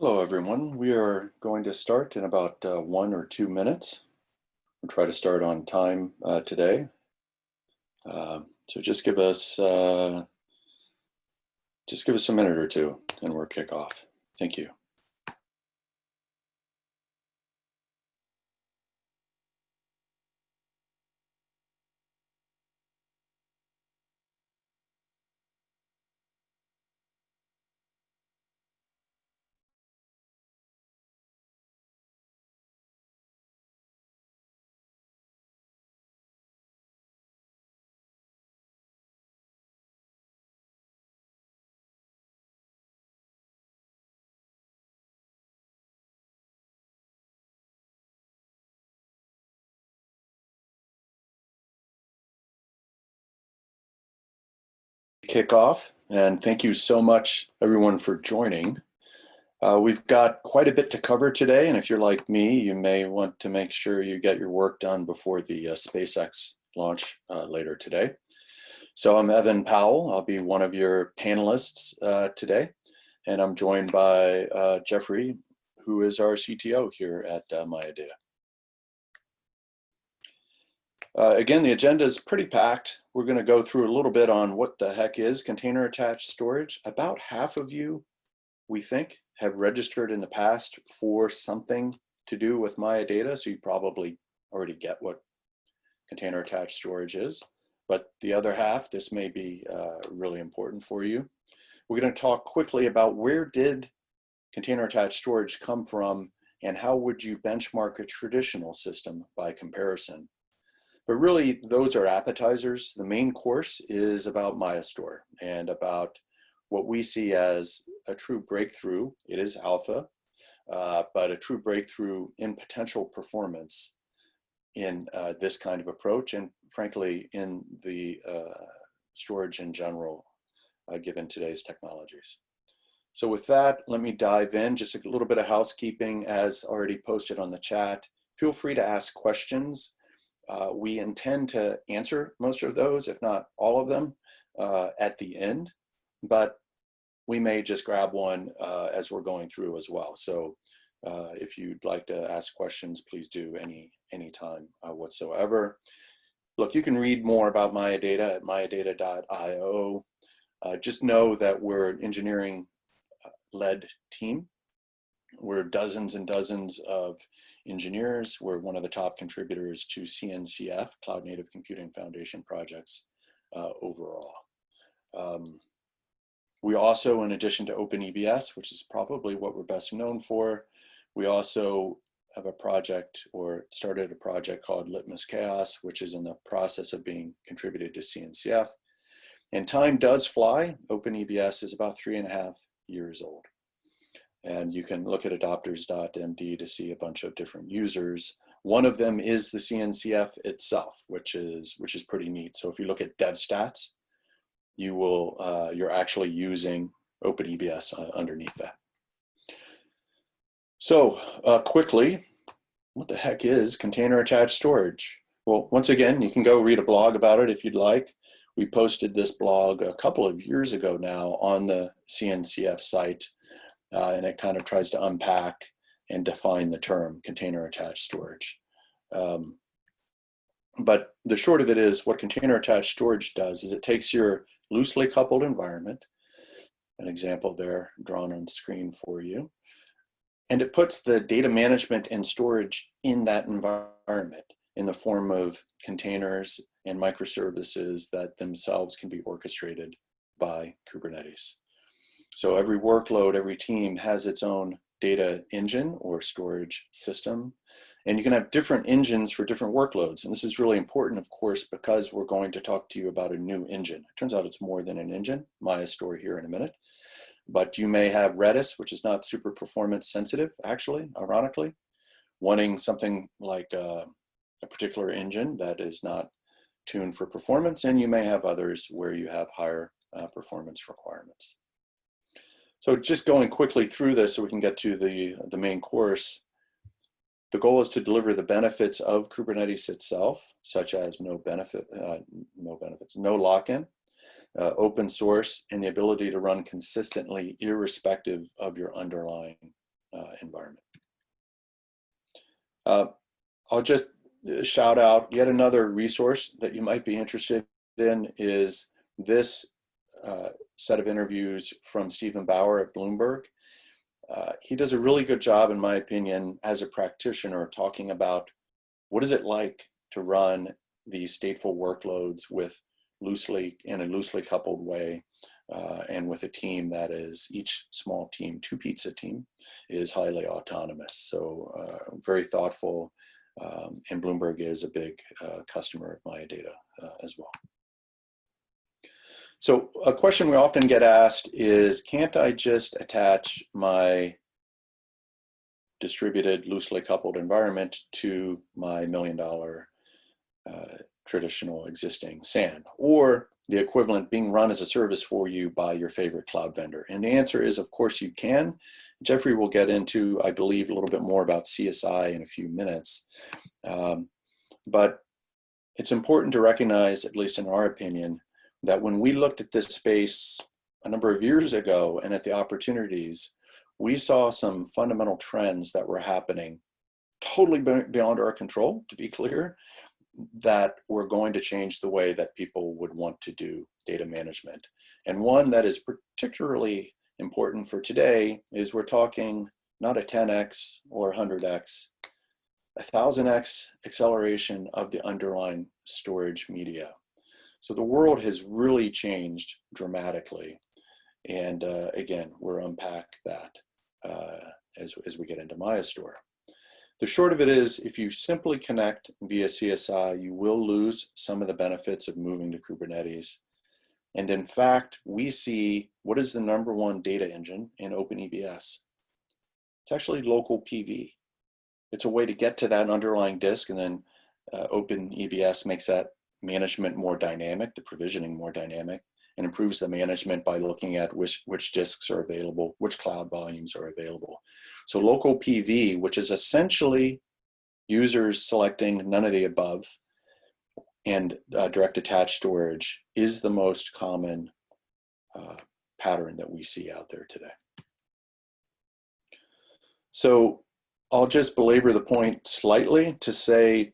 Hello, everyone. We are going to start in about 1 or 2 minutes. We'll try to start on time today. So just give us a minute or two, and we'll kick off. Thank you. Kick off, and thank you so much, everyone, for joining. We've got quite a bit to cover today, and if you're like me, you may want to make sure you get your work done before the SpaceX launch later today. So I'm Evan Powell. I'll be one of your panelists today, and I'm joined by Jeffrey, who is our CTO here at MayaData. Again, the agenda is pretty packed. We're going to go through a little bit on what the heck is container attached storage. About half of you, we think, have registered in the past for something to do with MayaData, so you probably already get what container attached storage is. But the other half, this may be really important for you. We're going to talk quickly about where did container attached storage come from and how would you benchmark a traditional system by comparison. But really, those are appetizers. The main course is about MayaStor and about what we see as a true breakthrough. It is alpha, but a true breakthrough in potential performance in this kind of approach, and frankly, in the storage in general, given today's technologies. So with that, let me dive in. Just a little bit of housekeeping as already posted on the chat. Feel free to ask questions. We intend to answer most of those, if not all of them, at the end, but we may just grab one as we're going through as well. So if you'd like to ask questions, please do any time whatsoever. Look, you can read more about MayaData at mayadata.io. Just know that we're an engineering-led team. We're dozens and dozens of engineers. We're one of the top contributors to CNCF, Cloud Native Computing Foundation projects overall. We also, in addition to OpenEBS, which is probably what we're best known for, we also have a project or started a project called Litmus Chaos, which is in the process of being contributed to CNCF. And time does fly. OpenEBS is about 3.5 years old. And you can look at adopters.md to see a bunch of different users. One of them is the CNCF itself, which is pretty neat. So if you look at dev stats, you will you're actually using OpenEBS underneath that. So quickly, what the heck is container attached storage? Well, once again, you can go read a blog about it if you'd like. We posted this blog a couple of years ago now on the CNCF site. And it kind of tries to unpack and define the term container attached storage. But the short of it is what container attached storage does is it takes your loosely coupled environment, an example there drawn on screen for you, and it puts the data management and storage in that environment in the form of containers and microservices that themselves can be orchestrated by Kubernetes. So every workload, every team has its own data engine or storage system. And you can have different engines for different workloads. And this is really important, of course, because we're going to talk to you about a new engine. It turns out it's more than an engine, MayaStor here in a minute. But you may have Redis, which is not super performance sensitive, actually, ironically, wanting something like a particular engine that is not tuned for performance. And you may have others where you have higher performance requirements. So just going quickly through this so we can get to the main course, the goal is to deliver the benefits of Kubernetes itself, such as no lock-in, open source, and the ability to run consistently irrespective of your underlying environment. I'll just shout out yet another resource that you might be interested in is this set of interviews from Stephen Bauer at Bloomberg. He does a really good job, in my opinion, as a practitioner, talking about what is it like to run these stateful workloads in a loosely coupled way, and with a team that is, each small team, two-pizza team, is highly autonomous. So very thoughtful, and Bloomberg is a big customer of MayaData as well. So a question we often get asked is, can't I just attach my distributed loosely coupled environment to my $1 million traditional existing SAN, or the equivalent being run as a service for you by your favorite cloud vendor? And the answer is, of course you can. Jeffrey will get into, I believe, a little bit more about CSI in a few minutes. But it's important to recognize, at least in our opinion, that when we looked at this space a number of years ago and at the opportunities, we saw some fundamental trends that were happening totally beyond our control, to be clear, that were going to change the way that people would want to do data management. And one that is particularly important for today is we're talking not a 10x or 100x, 1,000x acceleration of the underlying storage media. So the world has really changed dramatically. And again, we'll unpack that as we get into MayaStor. The short of it is, if you simply connect via CSI, you will lose some of the benefits of moving to Kubernetes. And in fact, we see what is the #1 data engine in OpenEBS. It's actually local PV. It's a way to get to that underlying disk, and then OpenEBS makes that management more dynamic, the provisioning more dynamic, and improves the management by looking at which disks are available, which cloud volumes are available. So local PV, which is essentially users selecting none of the above, and direct attached storage is the most common pattern that we see out there today. So I'll just belabor the point slightly to say,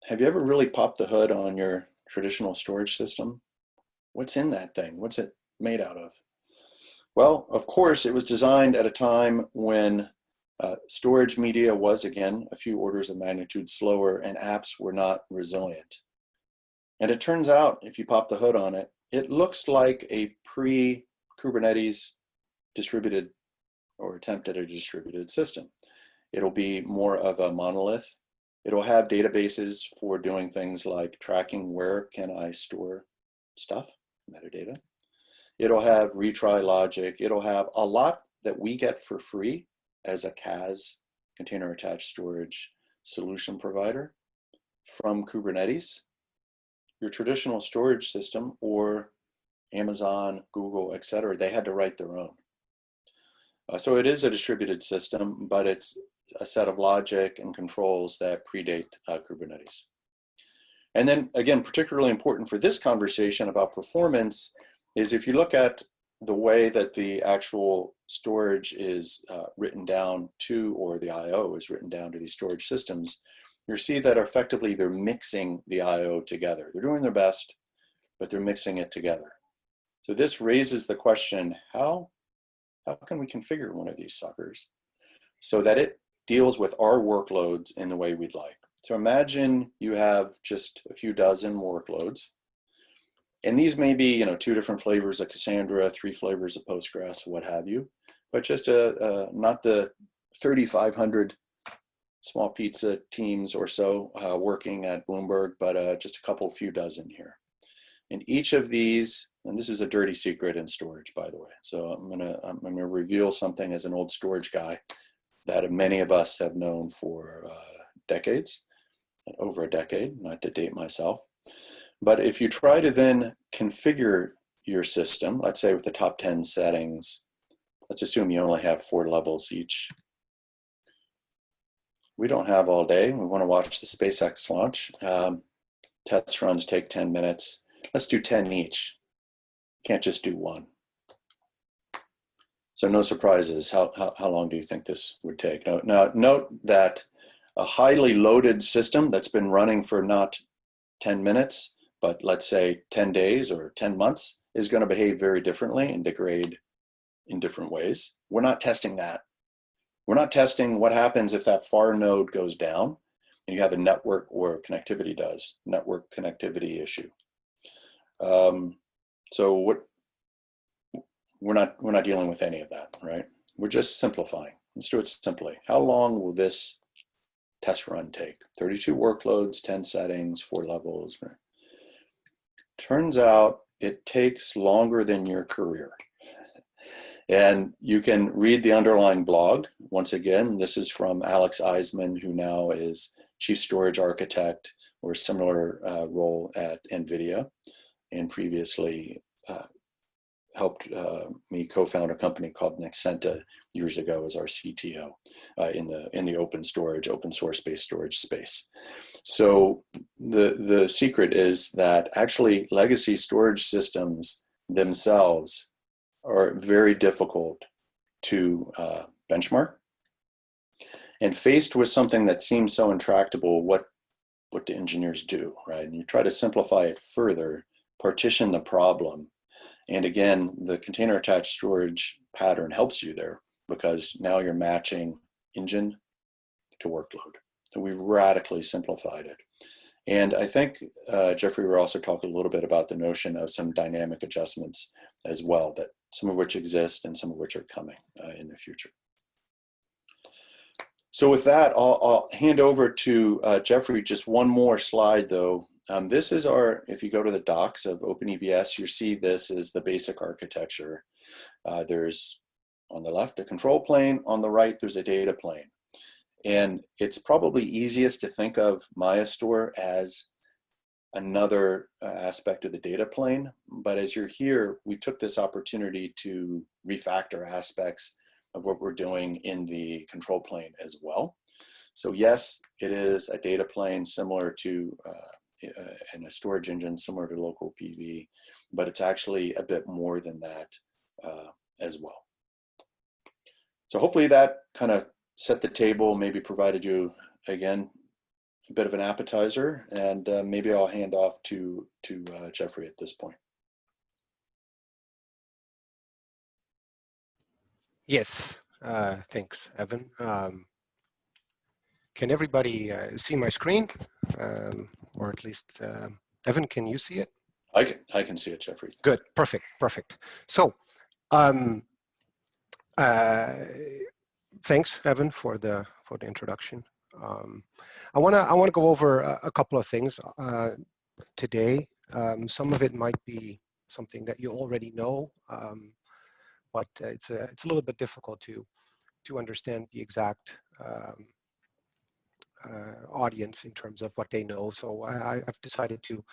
have you ever really popped the hood on your traditional storage system? What's in that thing? What's it made out of? Well, of course, it was designed at a time when storage media was, again, a few orders of magnitude slower, and apps were not resilient. And it turns out, if you pop the hood on it, it looks like a pre-Kubernetes distributed or attempt at a distributed system. It'll be more of a monolith. It'll have databases for doing things like tracking where can I store stuff, metadata. It'll have retry logic. It'll have a lot that we get for free as a CAS, container attached storage solution provider, from Kubernetes. Your traditional storage system, or Amazon, Google, et cetera, they had to write their own. So it is a distributed system, but it's a set of logic and controls that predate Kubernetes. And then again, particularly important for this conversation about performance is if you look at the way that the actual storage is written down to, or the IO is written down to these storage systems, you see that effectively they're mixing the IO together. They're doing their best, but they're mixing it together. So this raises the question, how can we configure one of these suckers so that it deals with our workloads in the way we'd like? So imagine you have just a few dozen workloads, and these may be, 2 different flavors of Cassandra, 3 flavors of Postgres, what have you, but just not the 3,500 small pizza teams or so working at Bloomberg, but just a few dozen here. And each of these, and this is a dirty secret in storage, by the way. So I'm gonna reveal something as an old storage guy that many of us have known for decades, over a decade, not to date myself. But if you try to then configure your system, let's say with the top 10 settings, let's assume you only have 4 levels each. We don't have all day. We want to watch the SpaceX launch. Test runs take 10 minutes. Let's do 10 each. Can't just do 1. So no surprises. How long do you think this would take? Now note that a highly loaded system that's been running for not 10 minutes, but let's say 10 days or 10 months is going to behave very differently and degrade in different ways. We're not testing that. We're not testing what happens if that far node goes down and you have a network or connectivity network connectivity issue. So we're not dealing with any of that, right? We're just simplifying. Let's do it simply. How long will this test run take? 32 workloads, 10 settings, 4 levels. Turns out it takes longer than your career. And you can read the underlying blog. Once again, this is from Alex Eisman, who now is Chief Storage Architect or similar role at NVIDIA, and previously helped me co-found a company called Nexenta years ago as our CTO in the open source-based storage space. So the secret is that actually legacy storage systems themselves are very difficult to benchmark. And faced with something that seems so intractable, what do engineers do, right? And you try to simplify it further, partition the problem. And again, the container attached storage pattern helps you there because now you're matching engine to workload. So we've radically simplified it. And I think, Jeffrey, we're also talking a little bit about the notion of some dynamic adjustments as well, that some of which exist and some of which are coming in the future. So with that, I'll hand over to Jeffrey. Just one more slide though. This is if you go to the docs of OpenEBS, you see this is the basic architecture. There's on the left a control plane, on the right there's a data plane. And it's probably easiest to think of MayaStor as another aspect of the data plane. But as you're here, we took this opportunity to refactor aspects of what we're doing in the control plane as well. So yes, it is a data plane similar to and a storage engine similar to local PV, but it's actually a bit more than that as well. So hopefully that kind of set the table, maybe provided you, again, a bit of an appetizer, and maybe I'll hand off to Jeffrey at this point. Yes, thanks, Evan. Can everybody see my screen? Or at least, Evan, can you see it? I can see it, Jeffrey. Good, perfect, perfect. So, thanks, Evan, for the introduction. I wanna go over a couple of things today. Some of it might be something that you already know, but it's a little bit difficult to understand the exact audience in terms of what they know. So I've decided to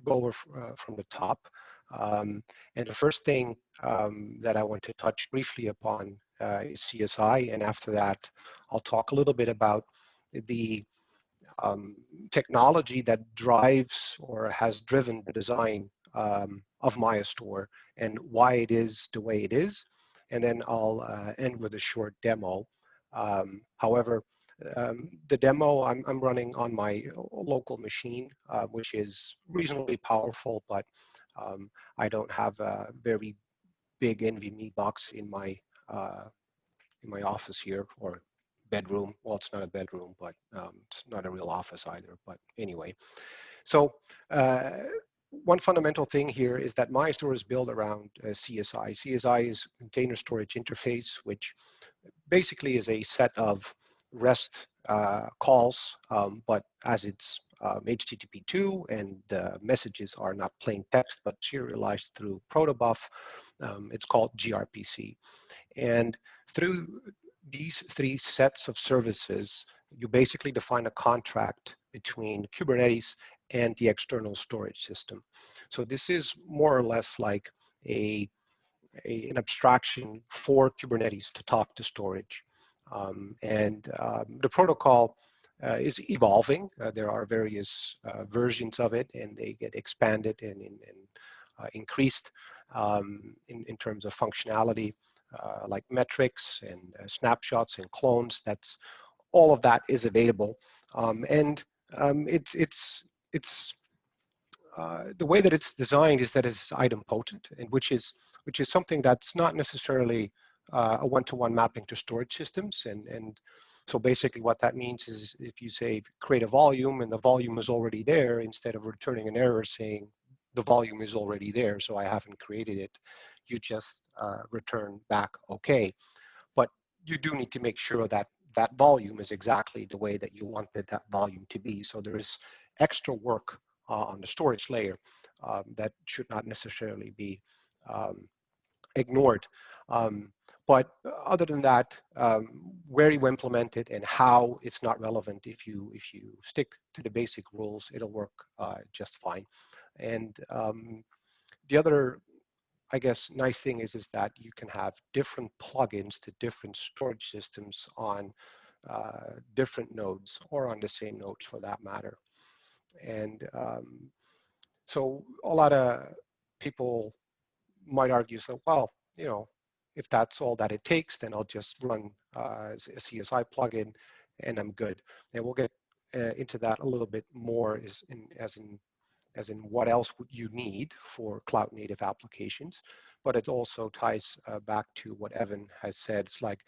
go over from the top. And the first thing that I want to touch briefly upon is CSI, and after that, I'll talk a little bit about the technology that drives or has driven the design of MayaStor and why it is the way it is. And then I'll end with a short demo. However, the demo I'm running on my local machine, which is reasonably powerful, but I don't have a very big NVMe box in my office here, or bedroom. Well, it's not a bedroom, but it's not a real office either. But anyway, so one fundamental thing here is that MayaStor is built around CSI. CSI is Container Storage Interface, which basically is a set of REST calls, but as it's HTTP2 and the messages are not plain text but serialized through protobuf, it's called gRPC. And through these three sets of services, you basically define a contract between Kubernetes and the external storage system. So this is more or less like an abstraction for Kubernetes to talk to storage. The protocol is evolving. There are various versions of it, and they get expanded and increased in terms of functionality, like metrics and snapshots and clones. That's all of that is available, and it's the way that it's designed is that it's idempotent, and which is something that's not necessarily a one-to-one mapping to storage systems. And so basically what that means is if you say create a volume and the volume is already there, instead of returning an error saying the volume is already there, so I haven't created it, you just return back okay. But you do need to make sure that that volume is exactly the way that you wanted that volume to be. So there is extra work on the storage layer that should not necessarily be ignored. But other than that, where you implement it and how, it's not relevant. If you stick to the basic rules, it'll work just fine. And the other, I guess, nice thing is that you can have different plugins to different storage systems on different nodes, or on the same nodes for that matter. And so a lot of people might argue, so, well, you know, if that's all that it takes, then I'll just run a CSI plugin and I'm good. And we'll get into that a little bit more as in what else would you need for cloud native applications. But it also ties back to what Evan has said. It's like,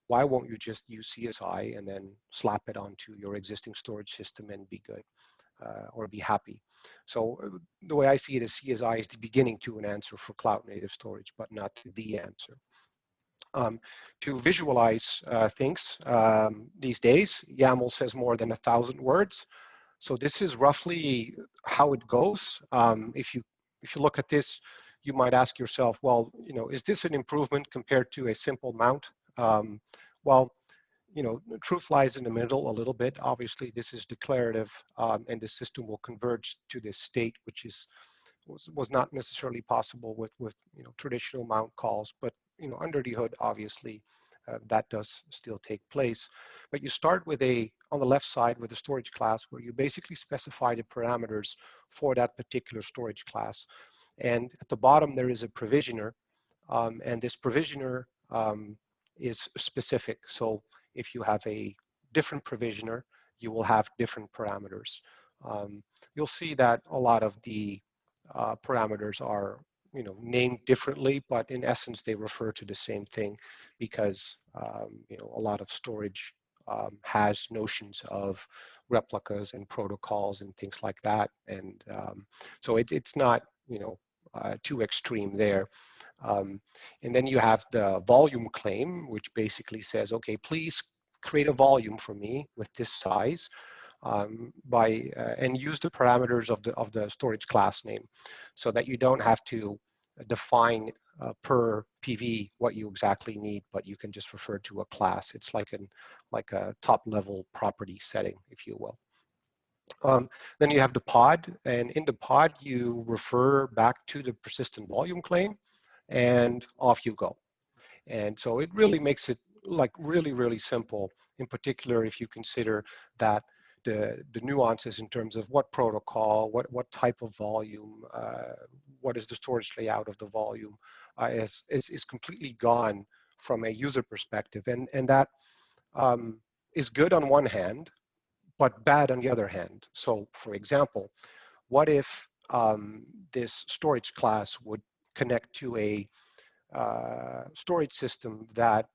why won't you just use CSI and then slap it onto your existing storage system and be good? Or be happy. So the way I see it is CSI is the beginning to an answer for cloud native storage, but not the answer. To visualize things these days, YAML says more than 1,000 words. So this is roughly how it goes. If you look at this, you might ask yourself, well, you know, is this an improvement compared to a simple mount? Well, you know, the truth lies in the middle a little bit. Obviously, this is declarative, and the system will converge to this state, which was not necessarily possible with you know, traditional mount calls. But you know, under the hood, obviously, that does still take place. But you start with on the left side with a storage class where you basically specify the parameters for that particular storage class. And at the bottom, there is a provisioner, and this provisioner is specific. So if you have a different provisioner, you will have different parameters. You'll see that a lot of the parameters are, you know, named differently, but in essence, they refer to the same thing, because you know, a lot of storage has notions of replicas and protocols and things like that. And so it's not, you know, too extreme there. And then you have the volume claim, which basically says, okay, please create a volume for me with this size, and use the parameters of the storage class name, so that you don't have to define per PV what you exactly need, but you can just refer to a class. It's like a top level property setting, if you will. Then you have the pod, and in the pod you refer back to the persistent volume claim, and off you go. And so it really makes it like really simple, in particular if you consider that the nuances in terms of what protocol, what type of volume, what is the storage layout of the volume, is completely gone from a user perspective. And that is good on one hand, but bad on the other hand. So for example, what if this storage class would connect to a storage system that,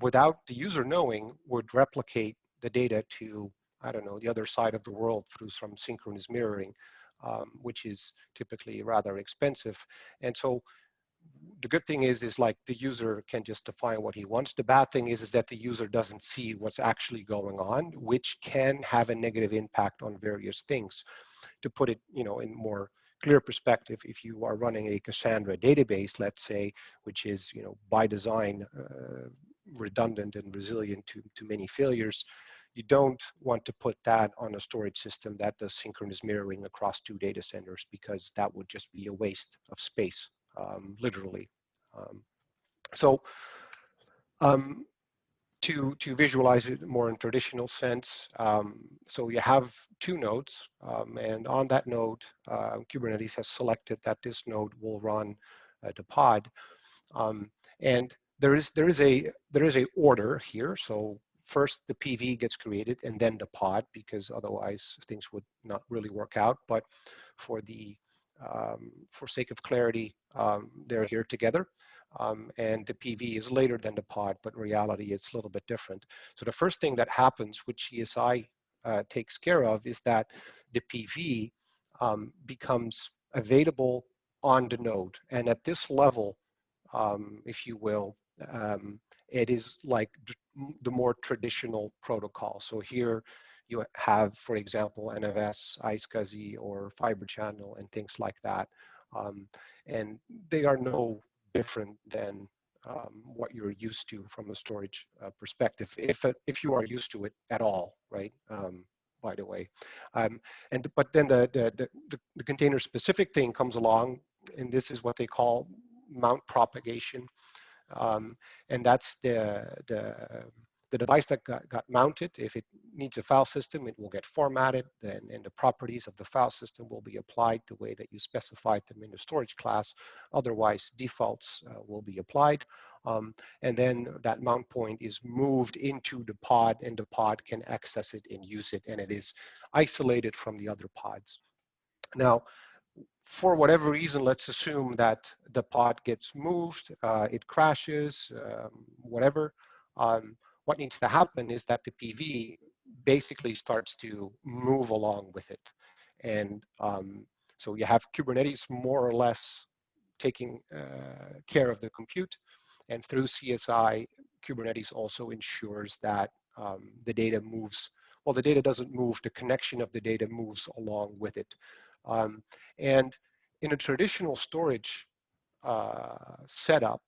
without the user knowing, would replicate the data to, I don't know, the other side of the world through some synchronous mirroring, which is typically rather expensive. And so the good thing is like the user can just define what he wants. The bad thing is that the user doesn't see what's actually going on, which can have a negative impact on various things. To put it, you know, in more clear perspective, if you are running a Cassandra database, let's say, which is, you know, by design redundant and resilient to many failures, you don't want to put that on a storage system that does synchronous mirroring across 2 data centers, because that would just be a waste of space, literally. So To visualize it more in traditional sense, so you have two nodes, and on that node, Kubernetes has selected that this node will run the pod, and there is a order here. So first the PV gets created and then the pod, because otherwise things would not really work out. But for the for sake of clarity, they're here together. And the PV is later than the pod, but in reality it's a little bit different. So the first thing that happens, which CSI takes care of, is that the PV becomes available on the node. And at this level, if you will, it is like the more traditional protocol. So here you have, for example, NFS, iSCSI, or Fiber Channel, and things like that. And they are no different than what you're used to from a storage perspective, if you are used to it at all, right? By the way, but then the container specific thing comes along, and this is what they call mount propagation, and that's the device that got mounted. If it needs a file system, it will get formatted, and the properties of the file system will be applied the way that you specified them in the storage class. Otherwise, defaults will be applied. And then that mount point is moved into the pod, and the pod can access it and use it, and it is isolated from the other pods. Now, for whatever reason, let's assume that the pod gets moved, it crashes, whatever. What needs to happen is that the PV basically starts to move along with it. And so you have Kubernetes more or less taking care of the compute. And through CSI, Kubernetes also ensures that the data moves. Well, the data doesn't move, the connection of the data moves along with it. And in a traditional storage setup,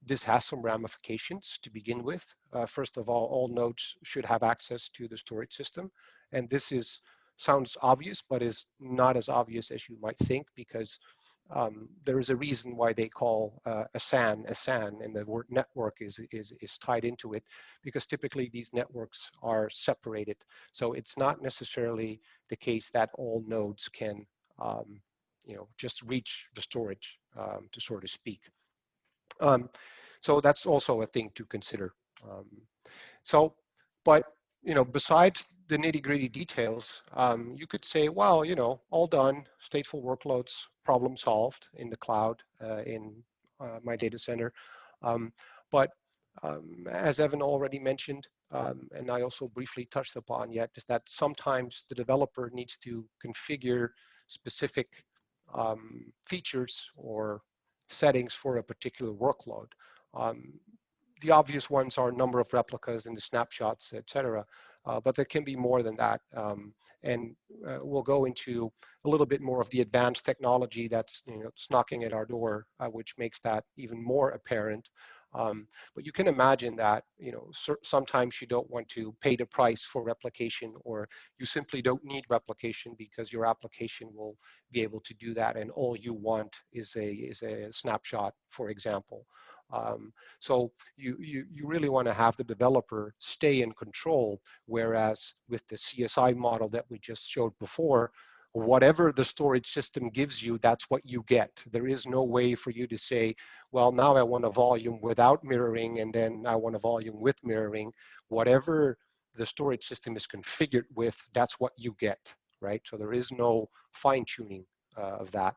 this has some ramifications to begin with. First of all nodes should have access to the storage system. And this sounds obvious, but is not as obvious as you might think, because there is a reason why they call a SAN, and the word network is tied into it, because typically these networks are separated. So it's not necessarily the case that all nodes can just reach the storage, to sort of speak. So that's also a thing to consider. But besides the nitty-gritty details, you could say, well, all done, stateful workloads, problem solved in the cloud, in my data center. But as Evan already mentioned, and I also briefly touched upon yet, is that sometimes the developer needs to configure specific features or settings for a particular workload. The obvious ones are number of replicas in the snapshots, etc. But there can be more than that. And we'll go into a little bit more of the advanced technology that's it's knocking at our door, which makes that even more apparent. But you can imagine that sometimes you don't want to pay the price for replication, or you simply don't need replication because your application will be able to do that, and all you want is a snapshot, for example. So you really want to have the developer stay in control, whereas with the CSI model that we just showed before, whatever the storage system gives you, that's what you get. There is no way for you to say, well, now I want a volume without mirroring, and then I want a volume with mirroring. Whatever the storage system is configured with, that's what you get, right? So there is no fine-tuning of that.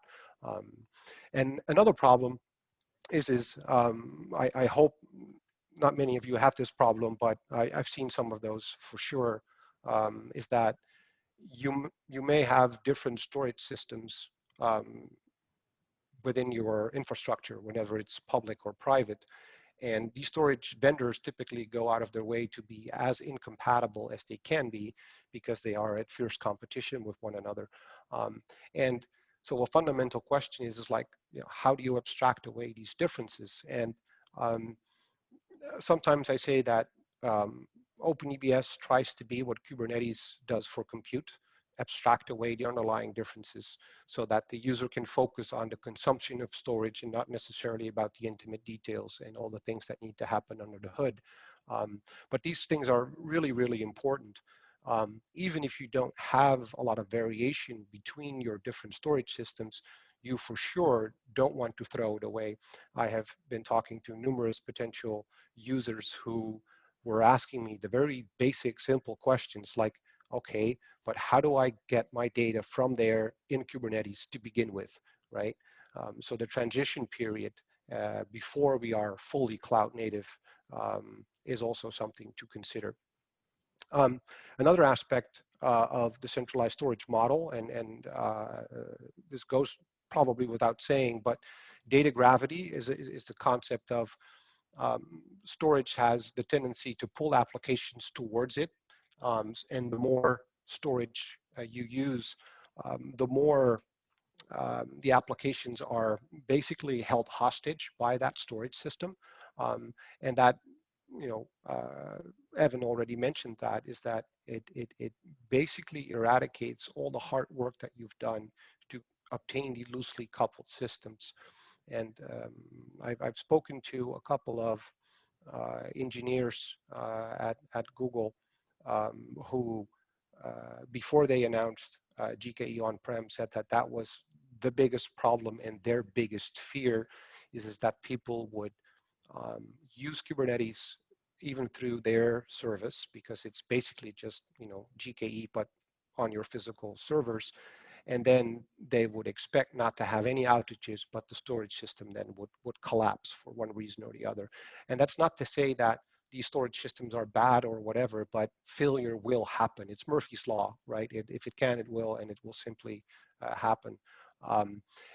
And another problem is I hope not many of you have this problem, but I've seen some of those for sure, is that you may have different storage systems within your infrastructure, whenever it's public or private. And these storage vendors typically go out of their way to be as incompatible as they can be, because they are at fierce competition with one another. And so a fundamental question is like, how do you abstract away these differences? And sometimes I say that OpenEBS tries to be what Kubernetes does for compute, abstract away the underlying differences so that the user can focus on the consumption of storage and not necessarily about the intimate details and all the things that need to happen under the hood. But these things are really, really important. Even if you don't have a lot of variation between your different storage systems, you for sure don't want to throw it away. I have been talking to numerous potential users who were asking me the very basic, simple questions like, okay, but how do I get my data from there in Kubernetes to begin with, right? So the transition period before we are fully cloud native is also something to consider. Another aspect of the centralized storage model, and this goes probably without saying, but data gravity is the concept of storage has the tendency to pull applications towards it, and the more storage you use, the more the applications are basically held hostage by that storage system, and that, you know, Evan already mentioned that, is that it basically eradicates all the hard work that you've done to obtain the loosely coupled systems. And I've spoken to a couple of engineers at Google who, before they announced GKE on-prem, said that that was the biggest problem, and their biggest fear is that people would use Kubernetes even through their service, because it's basically just, you know, GKE but on your physical servers, and then they would expect not to have any outages, but the storage system then would collapse for one reason or the other. And that's not to say that these storage systems are bad or whatever, but failure will happen. It's Murphy's Law, right? If it can, it will, and it will simply happen.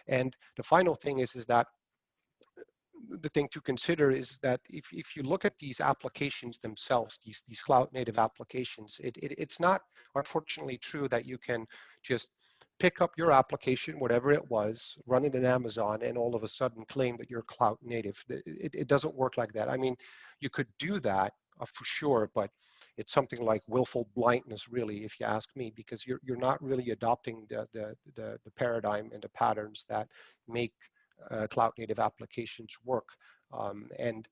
And the final thing is that the thing to consider is that if you look at these applications themselves, these cloud native applications, it's not, unfortunately, true that you can just pick up your application, whatever it was, run it in Amazon, and all of a sudden claim that you're cloud native. It doesn't work like that. I mean, you could do that for sure, but it's something like willful blindness, really, if you ask me, because you're not really adopting the paradigm and the patterns that make cloud native applications work. And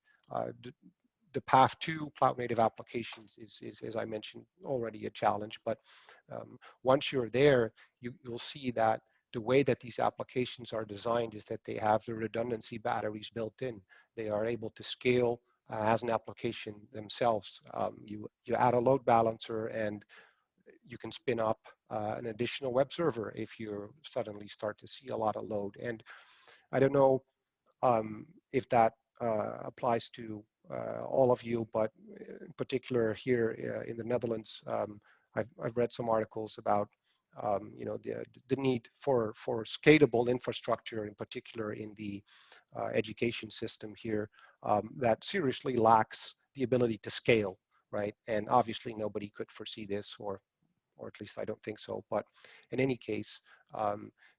the path to cloud native applications is, as I mentioned, already a challenge. But once you're there, you'll see that the way that these applications are designed is that they have the redundancy batteries built in. They are able to scale as an application themselves. You add a load balancer, and you can spin up an additional web server if you suddenly start to see a lot of load. And I don't know if that applies to all of you, but in particular here in the Netherlands, I've read some articles about you know, the need for scalable infrastructure, in particular in the education system here, that seriously lacks the ability to scale, right? And obviously nobody could foresee this, or at least I don't think so. But in any case,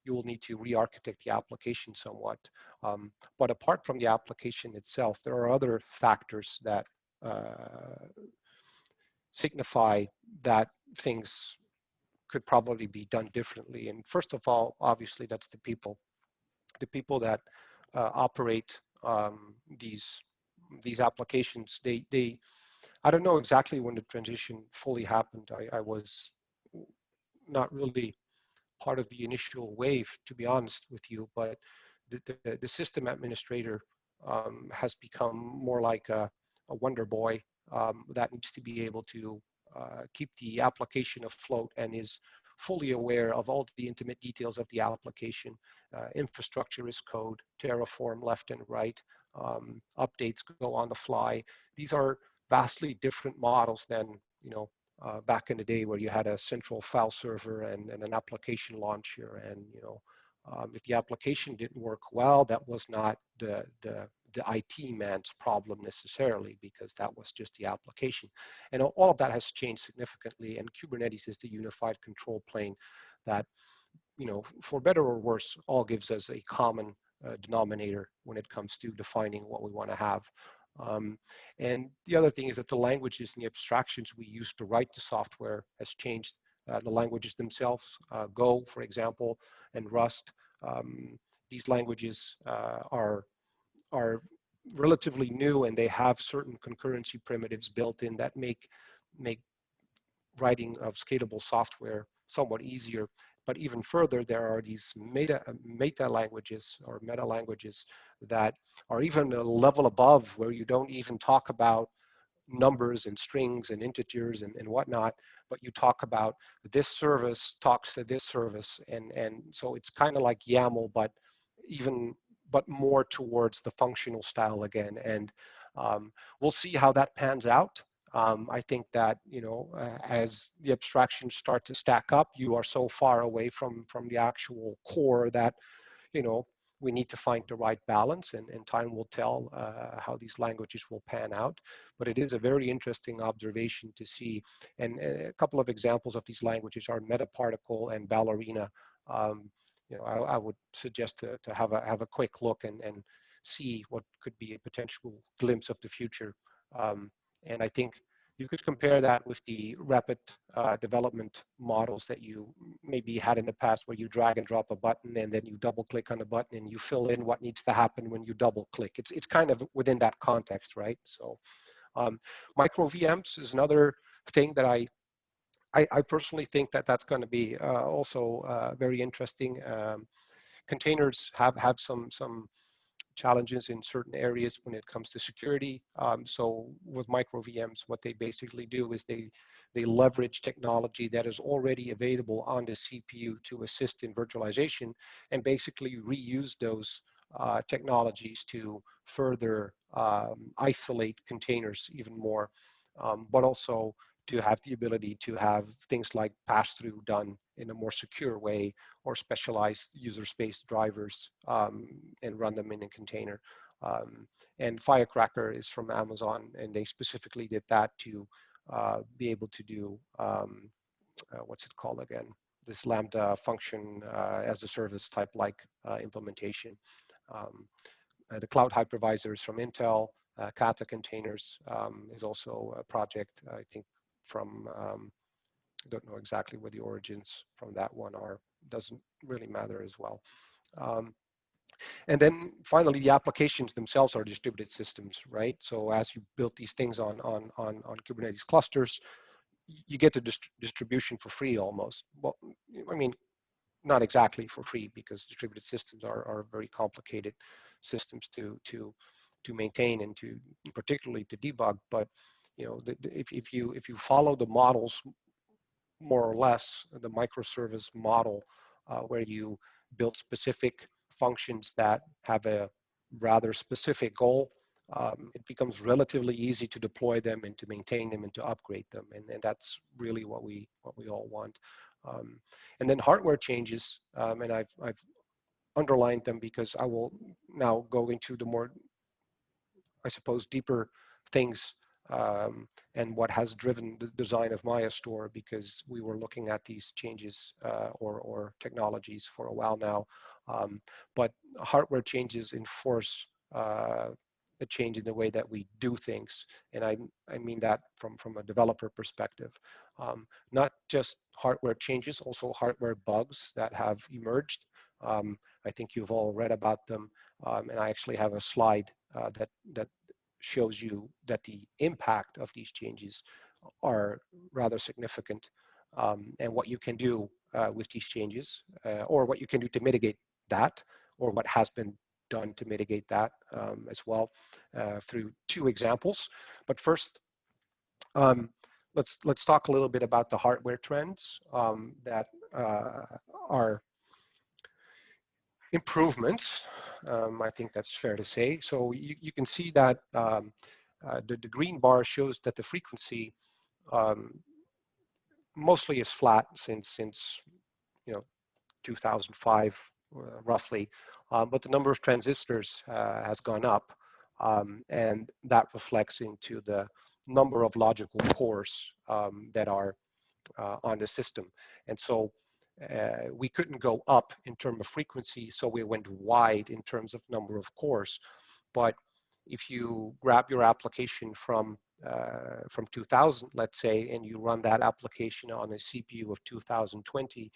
you will need to re-architect the application somewhat. But apart from the application itself, there are other factors that signify that things could probably be done differently. And first of all, obviously, that's the people that operate these applications. I don't know exactly when the transition fully happened. I was not really part of the initial wave, to be honest with you, but the system administrator has become more like a wonder boy that needs to be able to keep the application afloat and is fully aware of all the intimate details of the application. Infrastructure is code, Terraform left and right, updates go on the fly. These are vastly different models than, you know, back in the day where you had a central file server and an application launcher, and, you know, if the application didn't work well, that was not the IT man's problem necessarily, because that was just the application. And all of that has changed significantly, and Kubernetes is the unified control plane that, you know, for better or worse, all gives us a common denominator when it comes to defining what we want to have. And the other thing is that the languages and the abstractions we use to write the software has changed. The languages themselves, Go, for example, and Rust, these languages are relatively new, and they have certain concurrency primitives built in that make writing of scalable software somewhat easier. But even further, there are these meta languages or meta languages that are even a level above, where you don't even talk about numbers and strings and integers and whatnot, but you talk about this service talks to this service, and so it's kind of like YAML, but more towards the functional style again. And we'll see how that pans out. I think that, you know, as the abstractions start to stack up, you are so far away from the actual core that, you know, we need to find the right balance, and time will tell how these languages will pan out. But it is a very interesting observation to see. And a couple of examples of these languages are Metaparticle and Ballerina. You know, I would suggest to have a quick look and see what could be a potential glimpse of the future. And I think you could compare that with the rapid development models that you maybe had in the past, where you drag and drop a button and then you double click on the button and you fill in what needs to happen when you double click. It's kind of within that context, right? So micro VMs is another thing that I personally think that that's going to be also very interesting. Containers have some challenges in certain areas when it comes to security. So with micro VMs, what they basically do is they leverage technology that is already available on the CPU to assist in virtualization, and basically reuse those technologies to further isolate containers even more, but also to have the ability to have things like pass-through done in a more secure way, or specialized user space drivers, and run them in a container. And Firecracker is from Amazon, and they specifically did that to be able to do, what's it called again? This Lambda function as a service type like implementation. The cloud hypervisors from Intel, Kata containers is also a project, I think, from, I don't know exactly where the origins from that one are, doesn't really matter as well. And then finally, the applications themselves are distributed systems, right? So as you build these things on Kubernetes clusters, you get the distribution for free almost. Well, I mean, not exactly for free, because distributed systems are very complicated systems to maintain and to particularly to debug. But you know, if you follow the models more or less, the microservice model, where you build specific functions that have a rather specific goal, it becomes relatively easy to deploy them and to maintain them and to upgrade them, and that's really what we all want. And then hardware changes, and I've underlined them because I will now go into the more, I suppose, deeper things, and what has driven the design of MayaStor, because we were looking at these changes or technologies for a while now. But hardware changes enforce a change in the way that we do things, and I mean that from a developer perspective. Not just hardware changes, also hardware bugs that have emerged. I think you've all read about them, and I actually have a slide that shows you that the impact of these changes are rather significant, and what you can do with these changes, or what you can do to mitigate that, or what has been done to mitigate that as well, through two examples. But first, let's talk a little bit about the hardware trends that are improvements. I think that's fair to say. So you can see that the green bar shows that the frequency mostly is flat since 2005 roughly, but the number of transistors has gone up, and that reflects into the number of logical cores that are on the system. And so we couldn't go up in terms of frequency, so we went wide in terms of number of cores. But if you grab your application from 2000, let's say, and you run that application on a CPU of 2020,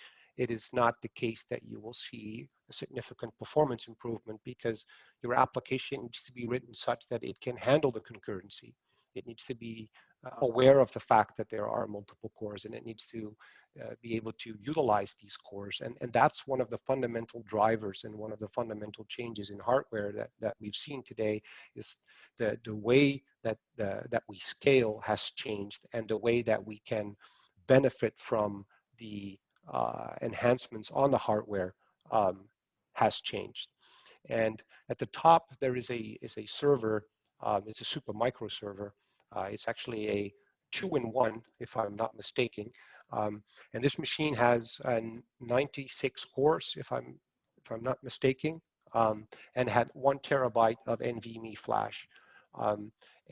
it is not the case that you will see a significant performance improvement, because your application needs to be written such that it can handle the concurrency. It needs to be aware of the fact that there are multiple cores, and it needs to be able to utilize these cores. And that's one of the fundamental drivers and one of the fundamental changes in hardware that we've seen today, is the way that that we scale has changed, and the way that we can benefit from the enhancements on the hardware has changed. And at the top there is a server. It's a super micro server. It's actually a 2-in-1, if I'm not mistaken. And this machine has 96 cores, if I'm not mistaken, and had 1 terabyte of NVMe flash.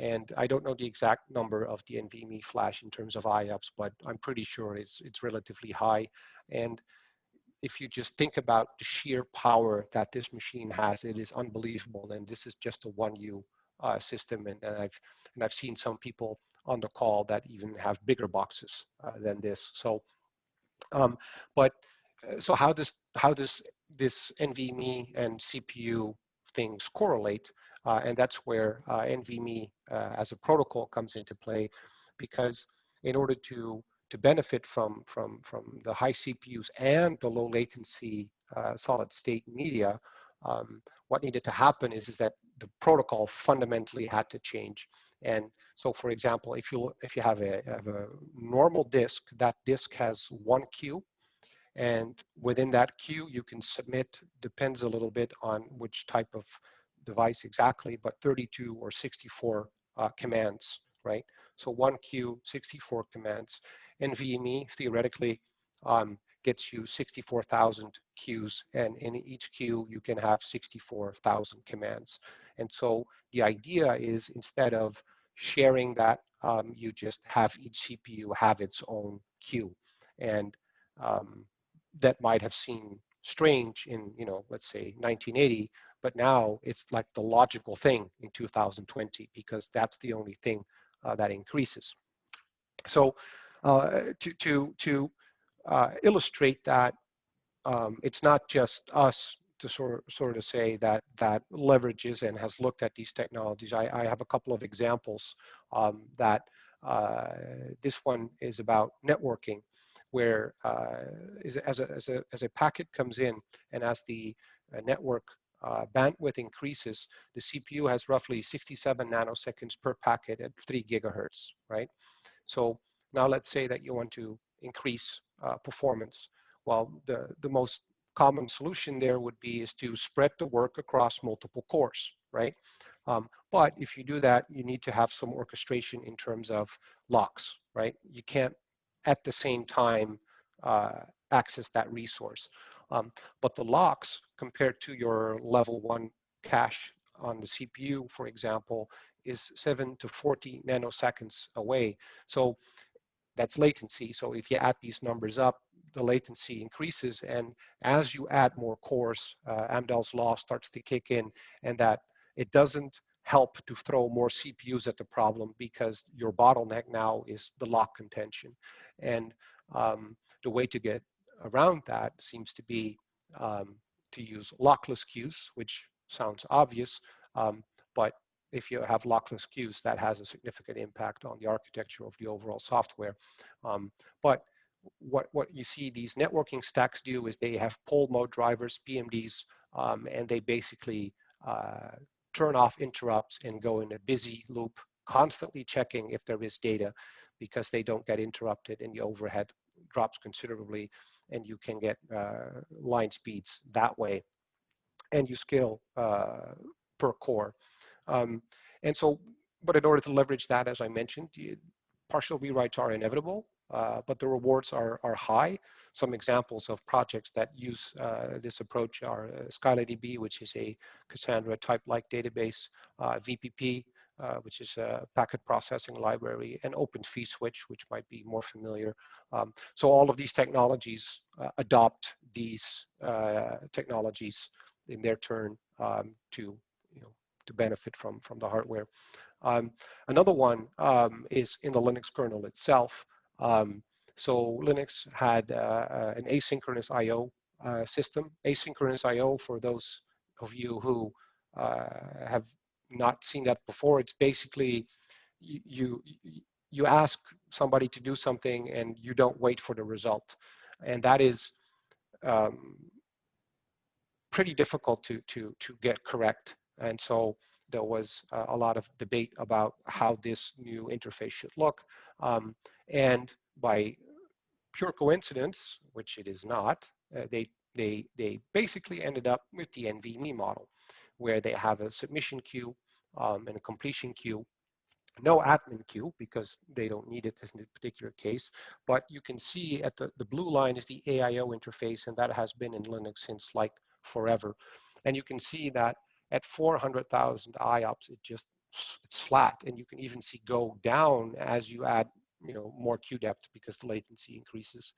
And I don't know the exact number of the NVMe flash in terms of IOPS, but I'm pretty sure it's relatively high. And if you just think about the sheer power that this machine has, it is unbelievable. And this is just a 1U system, and I've seen some people on the call that even have bigger boxes than this. So, so how does this NVMe and CPU things correlate? And that's where NVMe as a protocol comes into play, because in order to benefit from the high CPUs and the low latency solid state media, what needed to happen is that the protocol fundamentally had to change. And so, for example, if you have a normal disk, that disk has 1 queue, and within that queue you can submit, depends a little bit on which type of device exactly, but 32 or 64 commands, right? So 1 queue, 64 commands. NVMe theoretically gets you 64,000 queues, and in each queue you can have 64,000 commands. And so the idea is, instead of sharing that, you just have each CPU have its own queue. And that might have seemed strange in, let's say 1980, but now it's like the logical thing in 2020, because that's the only thing that increases. So to illustrate that, it's not just us to sort of say that leverages and has looked at these technologies. I have a couple of examples that this one is about networking, where as a packet comes in, and as the network bandwidth increases, the CPU has roughly 67 nanoseconds per packet at 3 gigahertz, right? So now let's say that you want to increase performance. Well, the most common solution there would be is to spread the work across multiple cores, right? But if you do that, you need to have some orchestration in terms of locks, right? You can't at the same time access that resource. But the locks, compared to your level 1 cache on the CPU, for example, is 7 to 40 nanoseconds away. So that's latency. So if you add these numbers up, the latency increases. And as you add more cores, Amdahl's law starts to kick in, and that it doesn't help to throw more CPUs at the problem, because your bottleneck now is the lock contention. And the way to get around that seems to be to use lockless queues, which sounds obvious, but if you have lockless queues, that has a significant impact on the architecture of the overall software. But what you see these networking stacks do is they have poll mode drivers, PMDs, and they basically turn off interrupts and go in a busy loop, constantly checking if there is data, because they don't get interrupted, and the overhead drops considerably, and you can get line speeds that way, and you scale per core. And so, but in order to leverage that, as I mentioned, partial rewrites are inevitable, but the rewards are high. Some examples of projects that use this approach are SkylightDB, which is a Cassandra type-like database, VPP, which is a packet processing library, and OpenFeeSwitch, which might be more familiar. So all of these technologies adopt these technologies in their turn to benefit from the hardware. Another one is in the Linux kernel itself. So Linux had an asynchronous I/O system. Asynchronous I/O, for those of you who have not seen that before, it's basically you ask somebody to do something and you don't wait for the result, and that is um, pretty difficult to get correct. And so there was a lot of debate about how this new interface should look. And by pure coincidence, which it is not, they basically ended up with the NVMe model, where they have a submission queue and a completion queue. No admin queue because they don't need it in this particular case, but you can see at the blue line is the AIO interface, and that has been in Linux since like forever. And you can see that at 400,000 IOPS, it's flat, and you can even see go down as you add more queue depth because the latency increases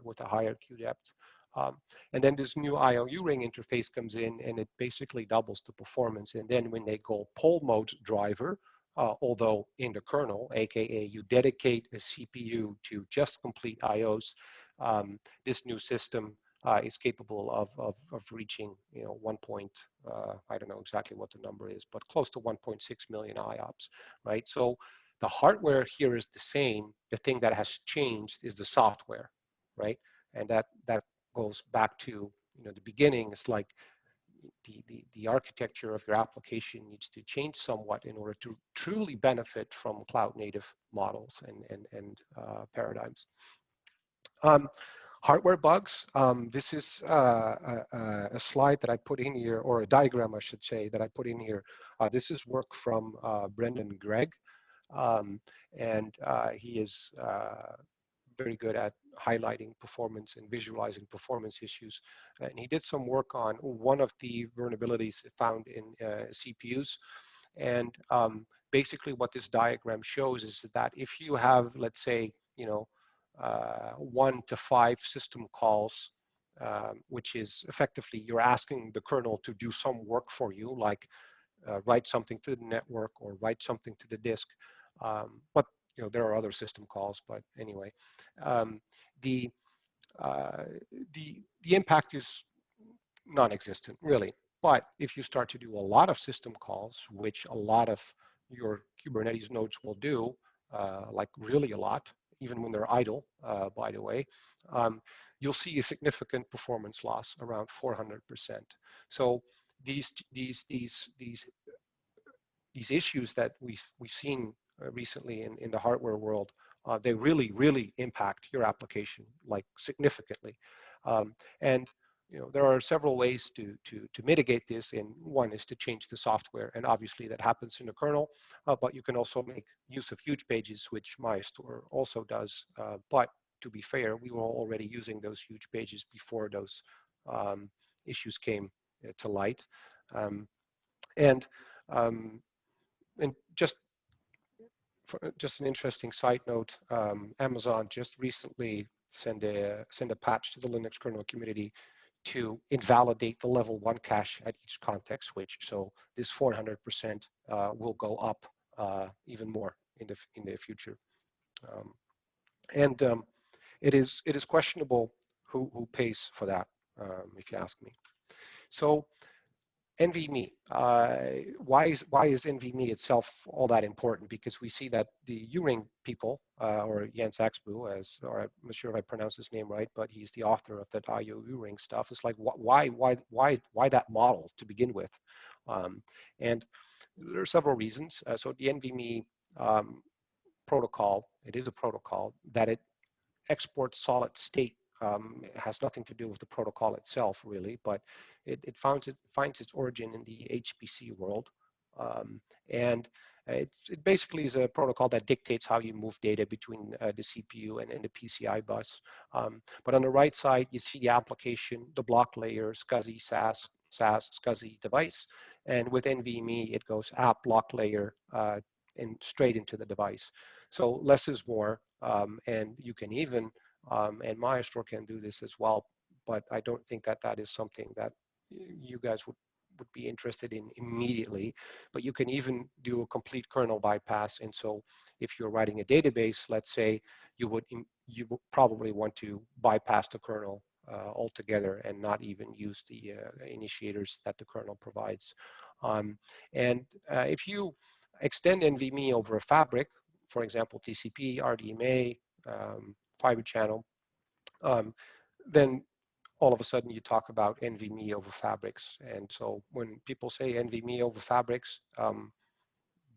with a higher queue depth. And then this new IOU ring interface comes in, and it basically doubles the performance. And then when they go poll mode driver, although in the kernel, aka you dedicate a CPU to just complete IOs, this new system is capable of reaching, I don't know exactly what the number is, but close to 1.6 million IOPS, right? So the hardware here is the same. The thing that has changed is the software, right? And that goes back to the beginning. It's like the architecture of your application needs to change somewhat in order to truly benefit from cloud native models and paradigms. Hardware bugs. This is a slide that I put in here, or a diagram, I should say, that I put in here. This is work from Brendan Gregg, and he is very good at highlighting performance and visualizing performance issues. And he did some work on one of the vulnerabilities found in CPUs. And basically what this diagram shows is that if you have, let's say, 1 to 5 system calls, which is effectively you're asking the kernel to do some work for you, like write something to the network or write something to the disk. But there are other system calls, but anyway, the impact is non-existent, really. But if you start to do a lot of system calls, which a lot of your Kubernetes nodes will do, like really a lot, even when they're idle, by the way, you'll see a significant performance loss around 400%. So these issues that we've seen recently in the hardware world, they really impact your application like significantly. And there are several ways to mitigate this, and one is to change the software, and obviously that happens in the kernel, but you can also make use of huge pages, which MayaStor also does. But to be fair, we were already using those huge pages before those issues came to light. And just an interesting side note, Amazon just recently sent a patch to the Linux kernel community to invalidate the level 1 cache at each context switch. So this 400% will go up even more in the future. And it is questionable who pays for that, if you ask me. So NVMe. Why is NVMe itself all that important? Because we see that the U-ring people, or Jens Axbu, or I'm not sure if I pronounced his name right, but he's the author of that IO U-ring stuff. It's like, why that model to begin with? And there are several reasons. So the NVMe protocol, it is a protocol that it exports solid state. It has nothing to do with the protocol itself, really, but it finds its origin in the HPC world. And it basically is a protocol that dictates how you move data between the CPU and the PCI bus. But on the right side, you see the application, the block layer, SCSI, SAS, SCSI device. And with NVMe, it goes app block layer and straight into the device. So less is more, and you can even and MayaStor can do this as well, but I don't think that is something that you guys would be interested in immediately, but you can even do a complete kernel bypass. And so if you're writing a database, let's say, you would probably want to bypass the kernel altogether and not even use the initiators that the kernel provides. And if you extend NVMe over a fabric, for example, TCP, RDMA, fiber channel, then all of a sudden you talk about NVMe over fabrics. And so when people say NVMe over fabrics,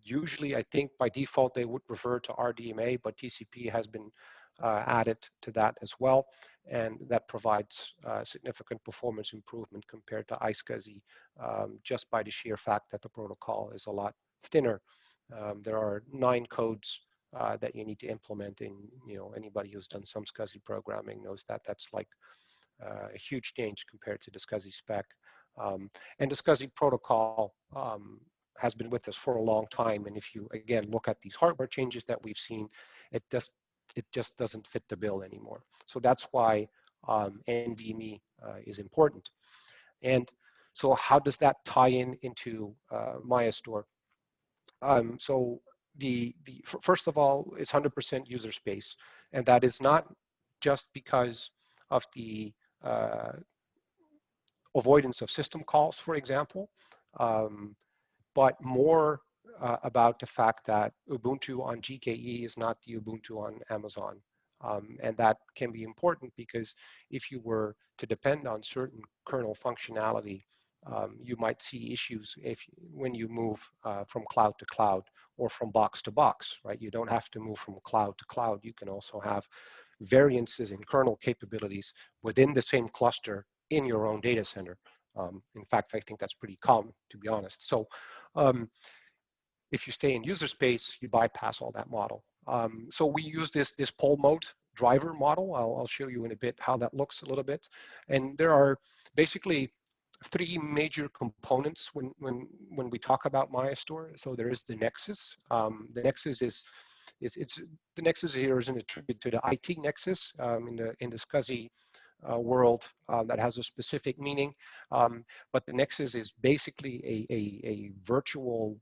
usually I think by default they would refer to RDMA, but TCP has been added to that as well. And that provides significant performance improvement compared to iSCSI, just by the sheer fact that the protocol is a lot thinner. There are 9 codes that you need to implement in, anybody who's done some SCSI programming knows that that's like a huge change compared to the SCSI spec. And the SCSI protocol has been with us for a long time. And if you, again, look at these hardware changes that we've seen, it just doesn't fit the bill anymore. So that's why NVMe is important. And so how does that tie into MayaStor? So first of all, it's 100% user space. And that is not just because of the avoidance of system calls, for example, but more about the fact that Ubuntu on GKE is not the Ubuntu on Amazon. And that can be important because if you were to depend on certain kernel functionality, you might see issues when you move from cloud to cloud or from box to box, right? You don't have to move from cloud to cloud. You can also have variances in kernel capabilities within the same cluster in your own data center. In fact, I think that's pretty common, to be honest. So if you stay in user space, you bypass all that model. So we use this pole mode driver model. I'll show you in a bit how that looks a little bit. And there are basically 3 major components when we talk about MayaStor. So there is the Nexus. The Nexus the Nexus here is attributed to the IT Nexus in the SCSI world that has a specific meaning. But the Nexus is basically a virtual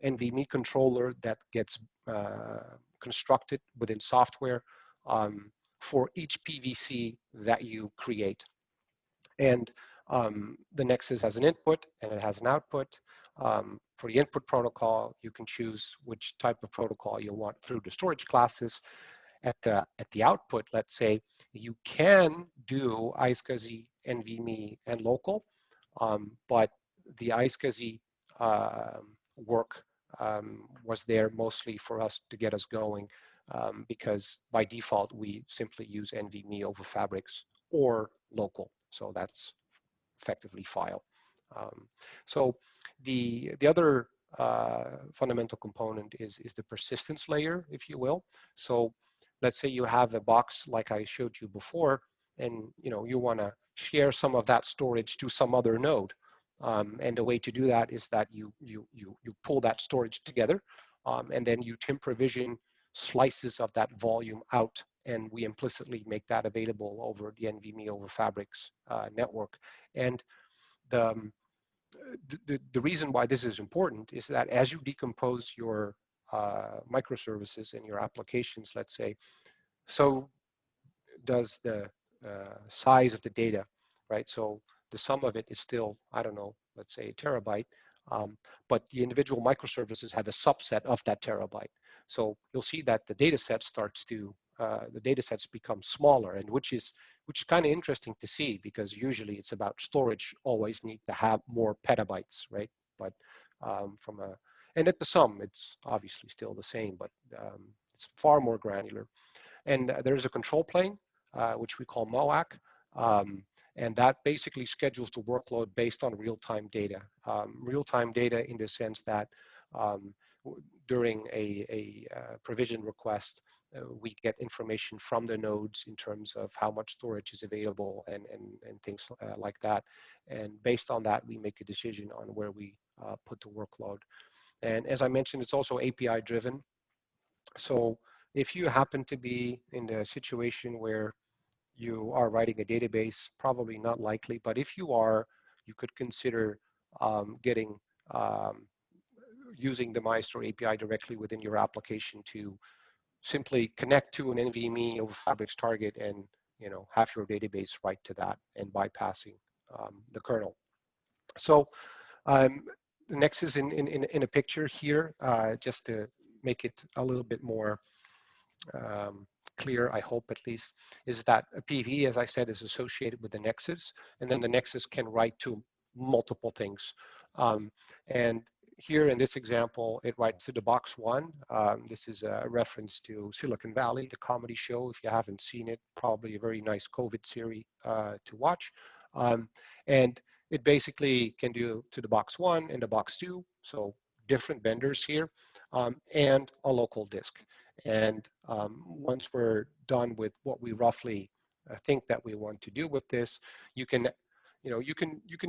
NVMe controller that gets constructed within software for each PVC that you create. And the Nexus has an input and it has an output. For the input protocol, you can choose which type of protocol you want through the storage classes. At the output, let's say, you can do iSCSI, NVMe, and local, but the iSCSI work was there mostly for us to get us going because by default, we simply use NVMe over fabrics or local. So that's effectively file. So the other fundamental component is the persistence layer, if you will. So let's say you have a box like I showed you before, and you want to share some of that storage to some other node. And the way to do that is that you pull that storage together, and then you TIM provision slices of that volume out, and we implicitly make that available over the NVMe over Fabrics network. And the reason why this is important is that as you decompose your microservices and your applications, let's say, so does the size of the data, right? So the sum of it is still, I don't know, let's say a terabyte, but the individual microservices have a subset of that terabyte. So you'll see that the data set starts to, the data sets become smaller, and which is kind of interesting to see because usually it's about storage always need to have more petabytes, right? But and at the sum, it's obviously still the same, but it's far more granular. And there's a control plane, which we call MOAC, and that basically schedules the workload based on real-time data. Real-time data in the sense that during a provision request, we get information from the nodes in terms of how much storage is available and things like that. And based on that, we make a decision on where we put the workload. And as I mentioned, it's also API driven. So if you happen to be in the situation where you are writing a database, probably not likely, but if you are, you could consider getting using the MayaStor API directly within your application to simply connect to an NVMe over Fabric's target and have your database write to that and bypassing the kernel. So the next is in a picture here, just to make it a little bit more clear, I hope at least, is that a PV, as I said, is associated with the Nexus, and then the Nexus can write to multiple things. And here in this example, it writes to the box one. This is a reference to Silicon Valley, the comedy show. If you haven't seen it, probably a very nice COVID series to watch. And it basically can do to the box one and the box two, so different vendors here, and a local disk. And once we're done with what we roughly think that we want to do with this, you can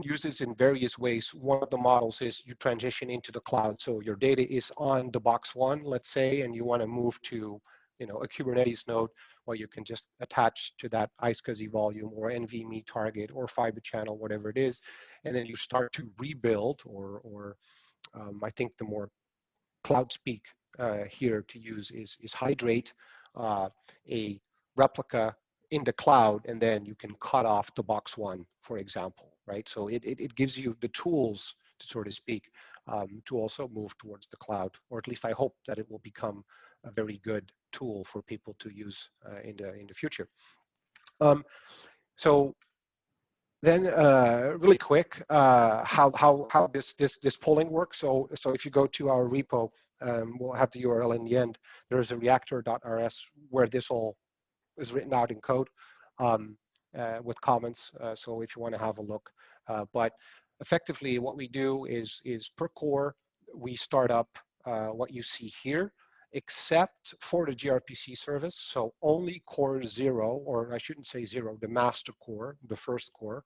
use this in various ways. One of the models is you transition into the cloud. So your data is on the box one, let's say, and you want to move to a Kubernetes node, well, you can just attach to that iSCSI volume or NVMe target or fiber channel, whatever it is, and then you start to rebuild, or I think the more cloud speak here to use is hydrate a replica in the cloud, and then you can cut off the box one, for example, right? So it gives you the tools, to so to speak, to also move towards the cloud, or at least I hope that it will become a very good tool for people to use in the future. So then really quick, how this polling works. So if you go to our repo, we'll have the URL in the end. There's a reactor.rs where this all is written out in code with comments. So if you want to have a look, but effectively what we do is per core, we start up what you see here, except for the gRPC service. So only core 0, or I shouldn't say 0, the master core, the first core,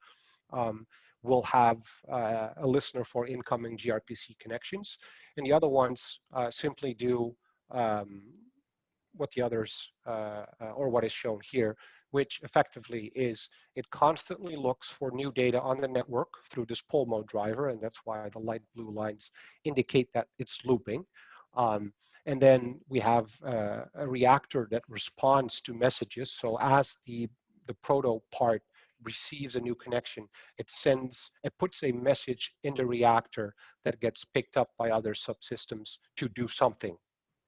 will have a listener for incoming gRPC connections. And the other ones simply do what the others, or what is shown here, which effectively is it constantly looks for new data on the network through this poll mode driver, and that's why the light blue lines indicate that it's looping. And then we have a reactor that responds to messages. So as the proto part receives a new connection, it puts a message in the reactor that gets picked up by other subsystems to do something,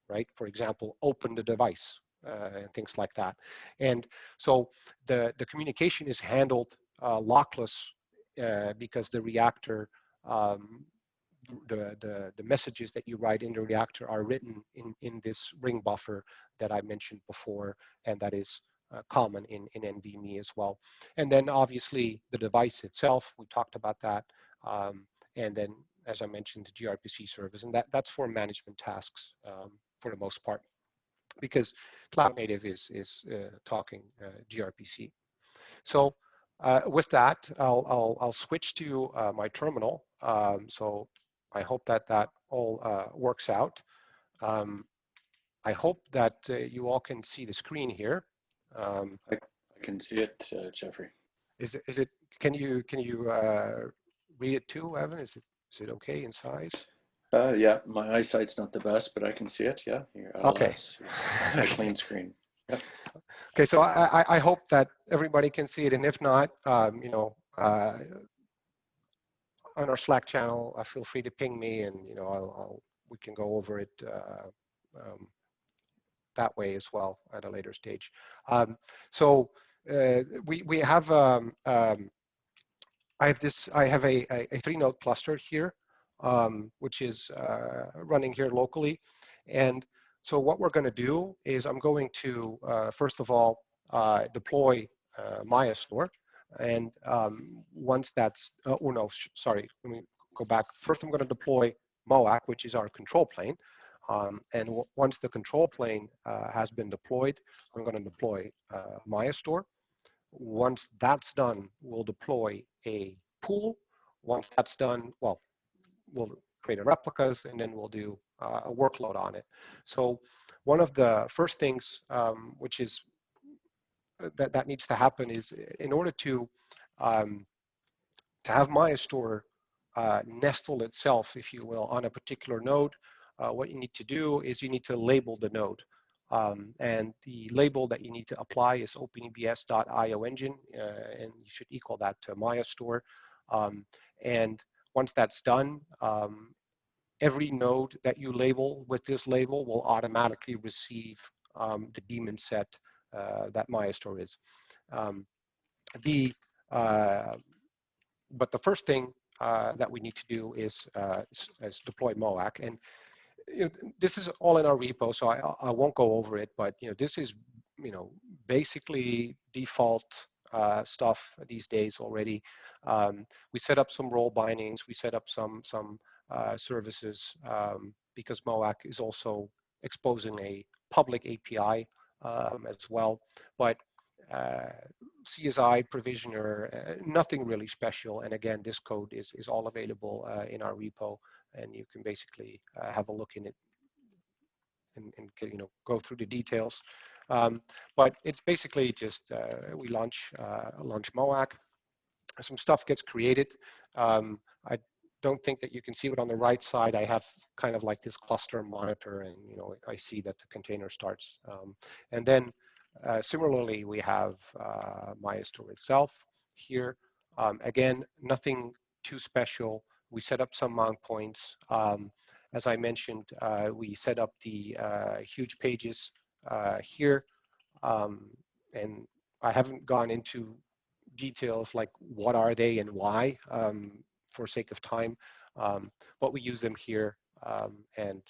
right? For example, open the device and things like that. And so the communication is handled lockless because the reactor, the messages that you write in the reactor are written in this ring buffer that I mentioned before, and that is common in NVMe as well. And then obviously the device itself, we talked about that. And then, as I mentioned, the gRPC service, and that's for management tasks for the most part, because cloud native is talking gRPC. So with that, I'll switch to my terminal. So I hope that all works out. I hope that you all can see the screen here. I can see it, Jeffrey. Is it? Can you read it too, Evan? Is it okay in size? Yeah, my eyesight's not the best, but I can see it. Yeah, your LS, Okay. a clean screen. Yep. Okay, so I hope that everybody can see it, and if not, on our Slack channel, feel free to ping me, and we can go over it that way as well at a later stage. So we have I have a 3-node cluster here, which is running here locally. And so what we're going to do is I'm going to, first of all, deploy MayaStor. And once that's, oh no, sorry, let me go back. First, I'm going to deploy MOAC, which is our control plane. And once the control plane has been deployed, I'm going to deploy MayaStor. Once that's done, we'll deploy a pool. Once that's done, well, we'll create a replicas, and then we'll do a workload on it. So one of the first things which is that needs to happen is, in order to have MayaStor nestle itself, if you will, on a particular node, what you need to do is you need to label the node. And the label that you need to apply is OpenEBS.io engine, and you should equal that to MayaStor. And once that's done, every node that you label with this label will automatically receive the daemon set that MayaStor is. But the first thing that we need to do is deploy MOAC. And this is all in our repo, so I won't go over it, but this is basically default stuff these days already. We set up some role bindings, we set up some services because MOAC is also exposing a public API as well. But CSI, provisioner, nothing really special. And again, this code is all available in our repo, and you can basically have a look in it and go through the details. But it's basically just we launch MOAC. Some stuff gets created. I don't think that you can see it on the right side. I have kind of like this cluster monitor, and I see that the container starts. And then similarly, we have MayaStor itself here. Again, nothing too special. We set up some mount points. As I mentioned, we set up the huge pages here. And I haven't gone into details like what are they and why for sake of time, but we use them here, and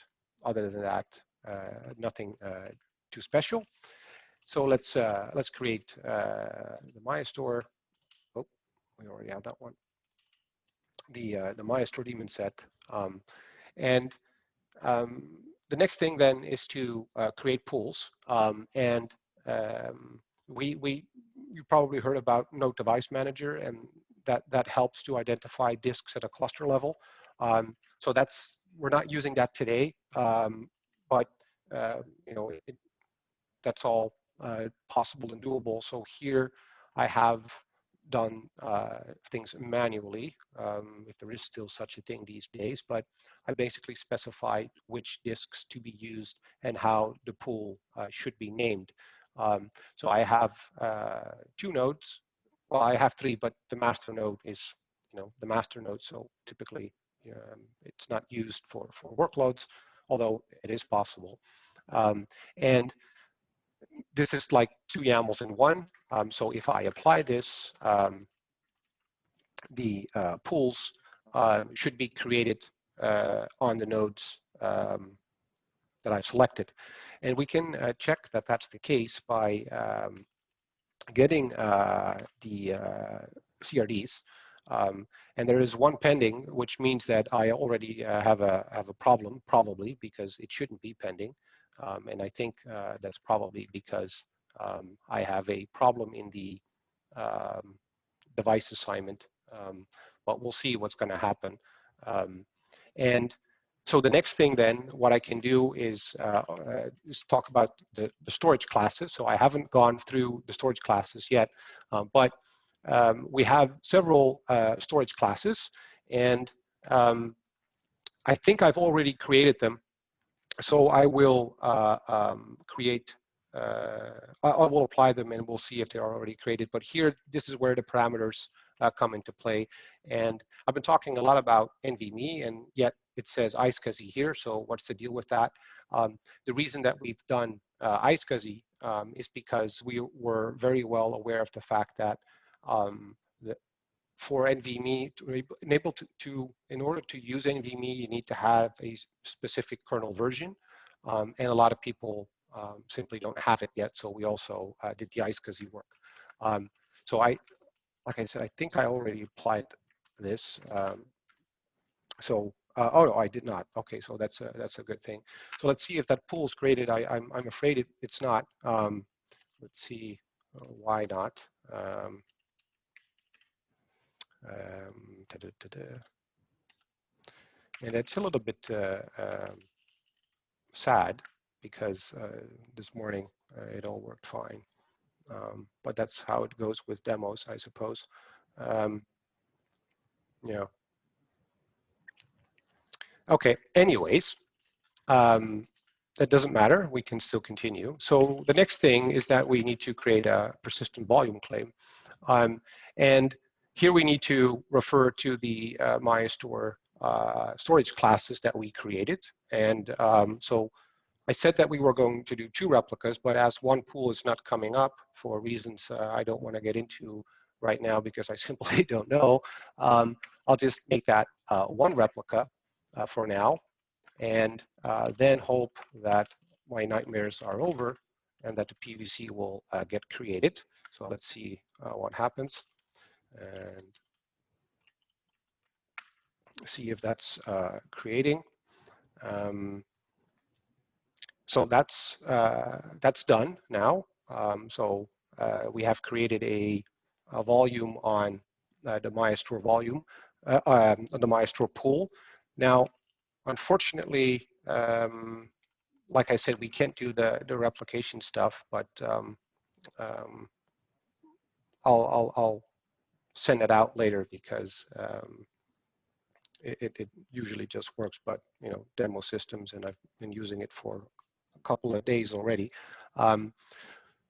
other than that, nothing too special. So let's create the MayaStor. Oh, we already have that one. The MayaStor daemon set, and the next thing then is to create pools, and you probably heard about Node Device Manager, and that helps to identify disks at a cluster level. So we're not using that today, but that's all possible and doable. So here I have done things manually, if there is still such a thing these days, but I basically specified which disks to be used and how the pool should be named. So I have 2 nodes. Well, I have 3, but the master node is the master node, so typically it's not used for workloads, although it is possible. And this is like 2 YAMLs in one. So if I apply this, the pools should be created on the nodes that I've selected. And we can check that that's the case by getting the CRDs. And there is one pending, which means that I already have a problem, probably because it shouldn't be pending. And I think that's probably because I have a problem in the device assignment, but we'll see what's going to happen. And so the next thing then, what I can do is talk about the storage classes. So I haven't gone through the storage classes yet, but we have several storage classes, and I think I've already created them. So I will I will apply them, and we'll see if they're already created. But here, this is where the parameters come into play. And I've been talking a lot about NVMe, and yet it says iSCSI here. So what's the deal with that? The reason that we've done iSCSI is because we were very well aware of the fact that for NVMe, in order to use NVMe, you need to have a specific kernel version, and a lot of people simply don't have it yet. So we also did the iSCSI work. So like I said, I think I already applied this. Oh no, I did not. Okay, so that's a good thing. So let's see if that pool is created. I'm afraid it's not. Let's see why not. And it's a little bit sad because this morning it all worked fine. But that's how it goes with demos, I suppose. Yeah. Okay, anyways, that doesn't matter. We can still continue. So the next thing is that we need to create a persistent volume claim. And here we need to refer to the MayaStor storage classes that we created. And so I said that we were going to do 2 replicas, but as one pool is not coming up for reasons I don't want to get into right now because I simply don't know, I'll just make that 1 replica for now, and then hope that my nightmares are over and that the PVC will get created. So let's see what happens and see if that's creating. So that's done now. We have created a volume on the MayaStor volume, the MayaStor pool. Now, unfortunately, like I said, we can't do the replication stuff, but I'll send it out later because it usually just works. But you know, demo systems, and I've been using it for a couple of days already.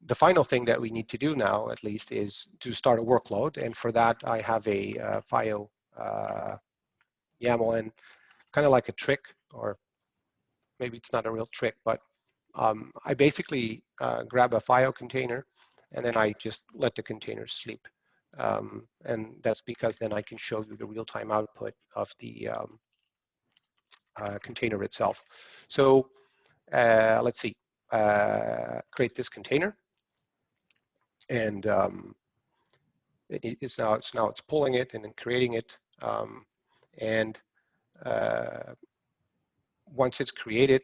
The final thing that we need to do now, at least, is to start a workload, and for that I have a FIO YAML, and kind of like a trick, or maybe it's not a real trick, but I basically grab a FIO container and then I just let the container sleep. And that's because then I can show you the real-time output of the container itself. So let's see, create this container, and it's pulling it and then creating it, and once it's created,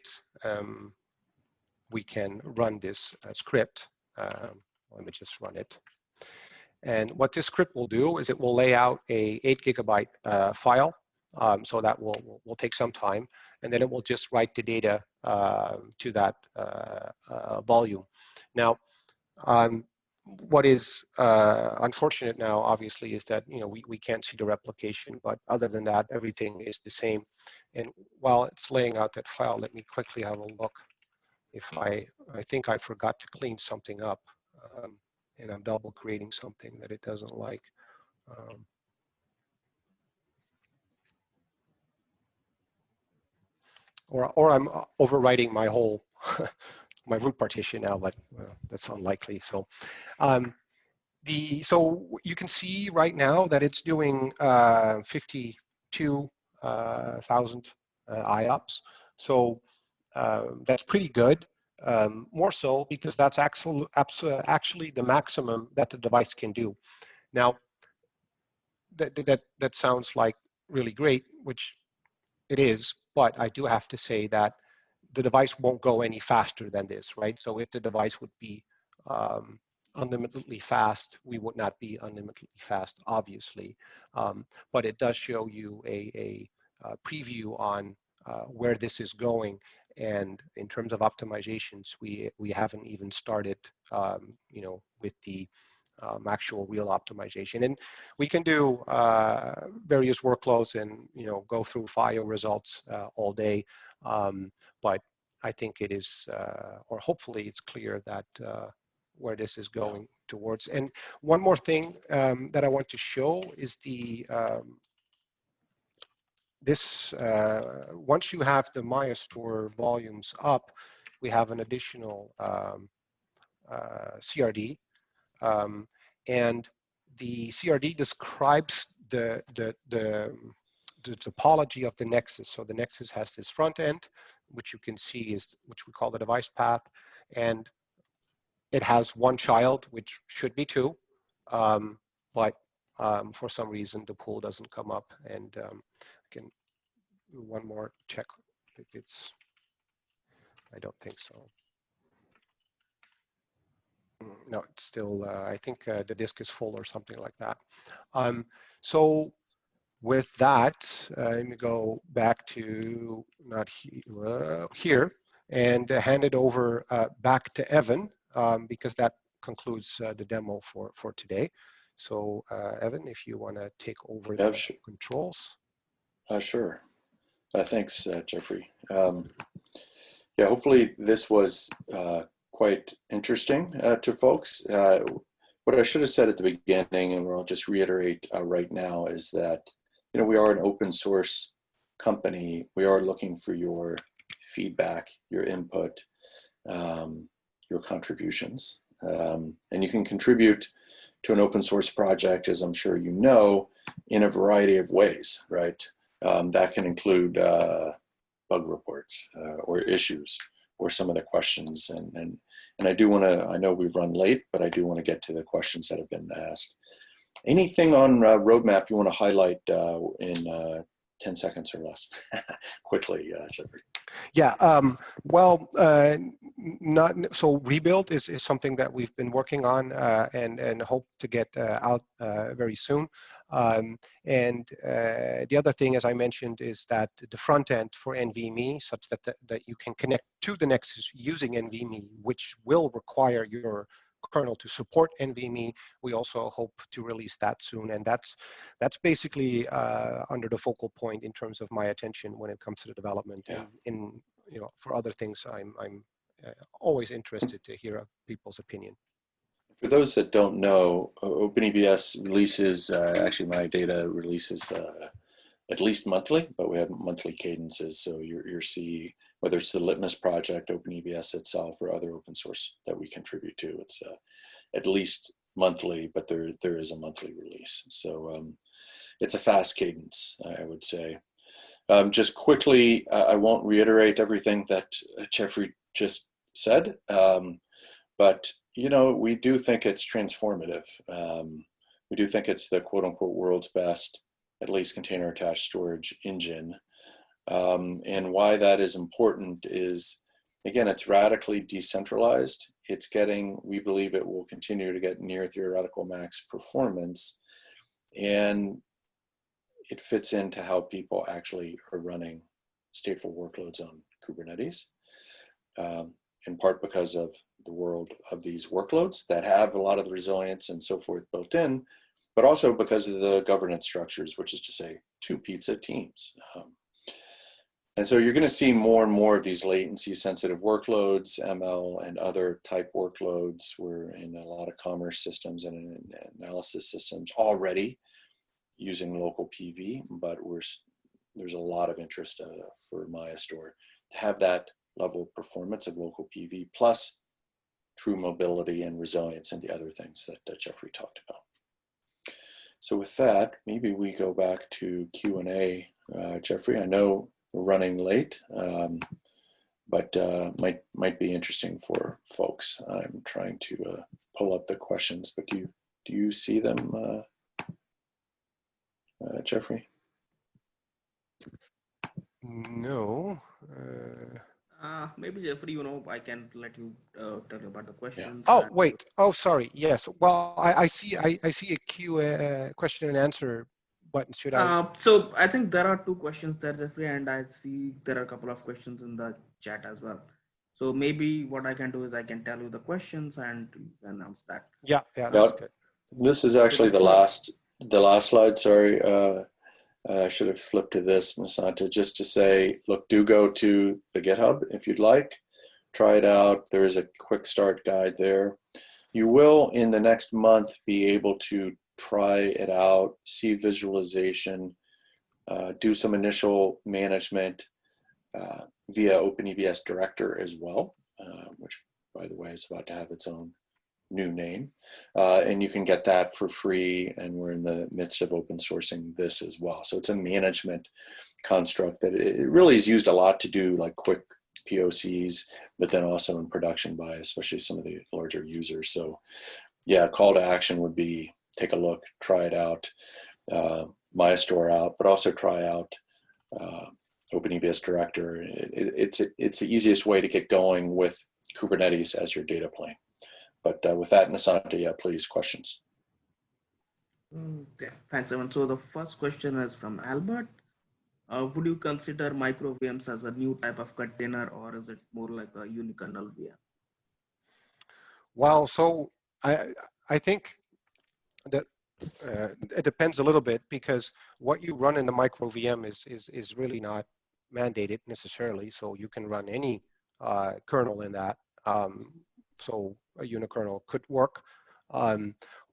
we can run this script. Let me just run it. And what this script will do is it will lay out a 8 GB file. So that will take some time, and then it will just write the data to that volume. Now, what is unfortunate now, obviously, is that we can't see the replication, but other than that, everything is the same. And while it's laying out that file, let me quickly have a look. If I think I forgot to clean something up, and I'm double creating something that it doesn't like. Or I'm overwriting my whole my root partition now, but that's unlikely. So so you can see right now that it's doing 52,000 IOPS. So that's pretty good. More so because that's actually the maximum that the device can do. Now, that sounds like really great, which it is, but I do have to say that the device won't go any faster than this, right? So if the device would be unlimitedly fast, we would not be unlimitedly fast, obviously. But it does show you a preview on where this is going. And in terms of optimizations, we haven't even started, with the actual real optimization. And we can do various workloads and go through FIO results all day, but I think it is, or hopefully it's clear that where this is going towards. And one more thing that I want to show is the once you have the MayaStor volumes up, we have an additional CRD. And the CRD describes the topology of the nexus. So the nexus has this front end, which you can see is, which we call the device path, and it has one child, which should be 2, but for some reason the pool doesn't come up. And I can do one more check if it's, I don't think so. No, it's still, I think the disk is full or something like that. So with that, let me go back to here and hand it over back to Evan, because that concludes the demo for today. So Evan, if you want to take over the controls. Sure. Thanks, Jeffrey. Yeah, hopefully this was quite interesting to folks. What I should have said at the beginning, and I'll just reiterate right now, is that we are an open source company. We are looking for your feedback, your input, your contributions, and you can contribute to an open source project, as I'm sure you know, in a variety of ways, right? That can include bug reports or issues or some of the questions. And I do want to, I know we've run late, but I do want to get to the questions that have been asked. Anything on roadmap you want to highlight in 10 seconds or less? Quickly, Jeffrey. Yeah, well, not so rebuild is something that we've been working on and hope to get out very soon. And the other thing, as I mentioned, is that the front end for NVMe, such that you can connect to the Nexus using NVMe, which will require your kernel to support NVMe. We also hope to release that soon, and that's basically under the focal point in terms of my attention when it comes to the development. Yeah. In for other things, I'm always interested to hear people's opinion. For those that don't know, OpenEBS releases, actually MayaData releases at least monthly, but we have monthly cadences. So you're seeing, whether it's the Litmus project, OpenEBS itself, or other open source that we contribute to, it's at least monthly, but there is a monthly release. So it's a fast cadence, I would say. Just quickly, I won't reiterate everything that Jeffrey just said, but we do think it's transformative. We do think it's the quote unquote world's best, at least container attached storage engine. And why that is important is, again, it's radically decentralized. It's getting, we believe it will continue to get near theoretical max performance. And it fits into how people actually are running stateful workloads on Kubernetes, in part because of the world of these workloads that have a lot of the resilience and so forth built in, but also because of the governance structures, which is to say 2 pizza teams. And so you're going to see more and more of these latency sensitive workloads, ML and other type workloads. We're in a lot of commerce systems and analysis systems already using local PV, but there's a lot of interest for MayaStor to have that level of performance of local PV plus true mobility and resilience and the other things that Jeffrey talked about. So with that, maybe we go back to Q&A. Jeffrey, I know we're running late, but might be interesting for folks. I'm trying to pull up the questions, but do you see them, Jeffrey? No. Maybe Jeffrey, I can let you tell you about the questions. Yeah. Oh, wait. Oh, sorry. Yes. Well, I see a question and answer button. Should I? So I think there are 2 questions there, Jeffrey, and I see there are a couple of questions in the chat as well. So maybe what I can do is I can tell you the questions and announce that. Yeah, that's good. This is actually the last slide. Sorry. I should have flipped to this, Nisanta, just to say, look, do go to the GitHub if you'd like. Try it out. There is a quick start guide there. You will, in the next month, be able to try it out, see visualization, do some initial management via OpenEBS Director as well, which, by the way, is about to have its own new name, and you can get that for free, and we're in the midst of open sourcing this as well. So it's a management construct that it really is used a lot to do like quick POCs, but then also in production by especially some of the larger users. So yeah, call to action would be take a look, try it out, MayaStor out, but also try out OpenEBS Director. It's the easiest way to get going with Kubernetes as your data plane. But with that, Nisanta, yeah, please, questions. Yeah, thanks, Evan. So the first question is from Albert. Would you consider micro VMs as a new type of container, or is it more like a unikernel VM? Well, so I think that it depends a little bit, because what you run in the micro VM is really not mandated necessarily, so you can run any kernel in that. So a unikernel could work,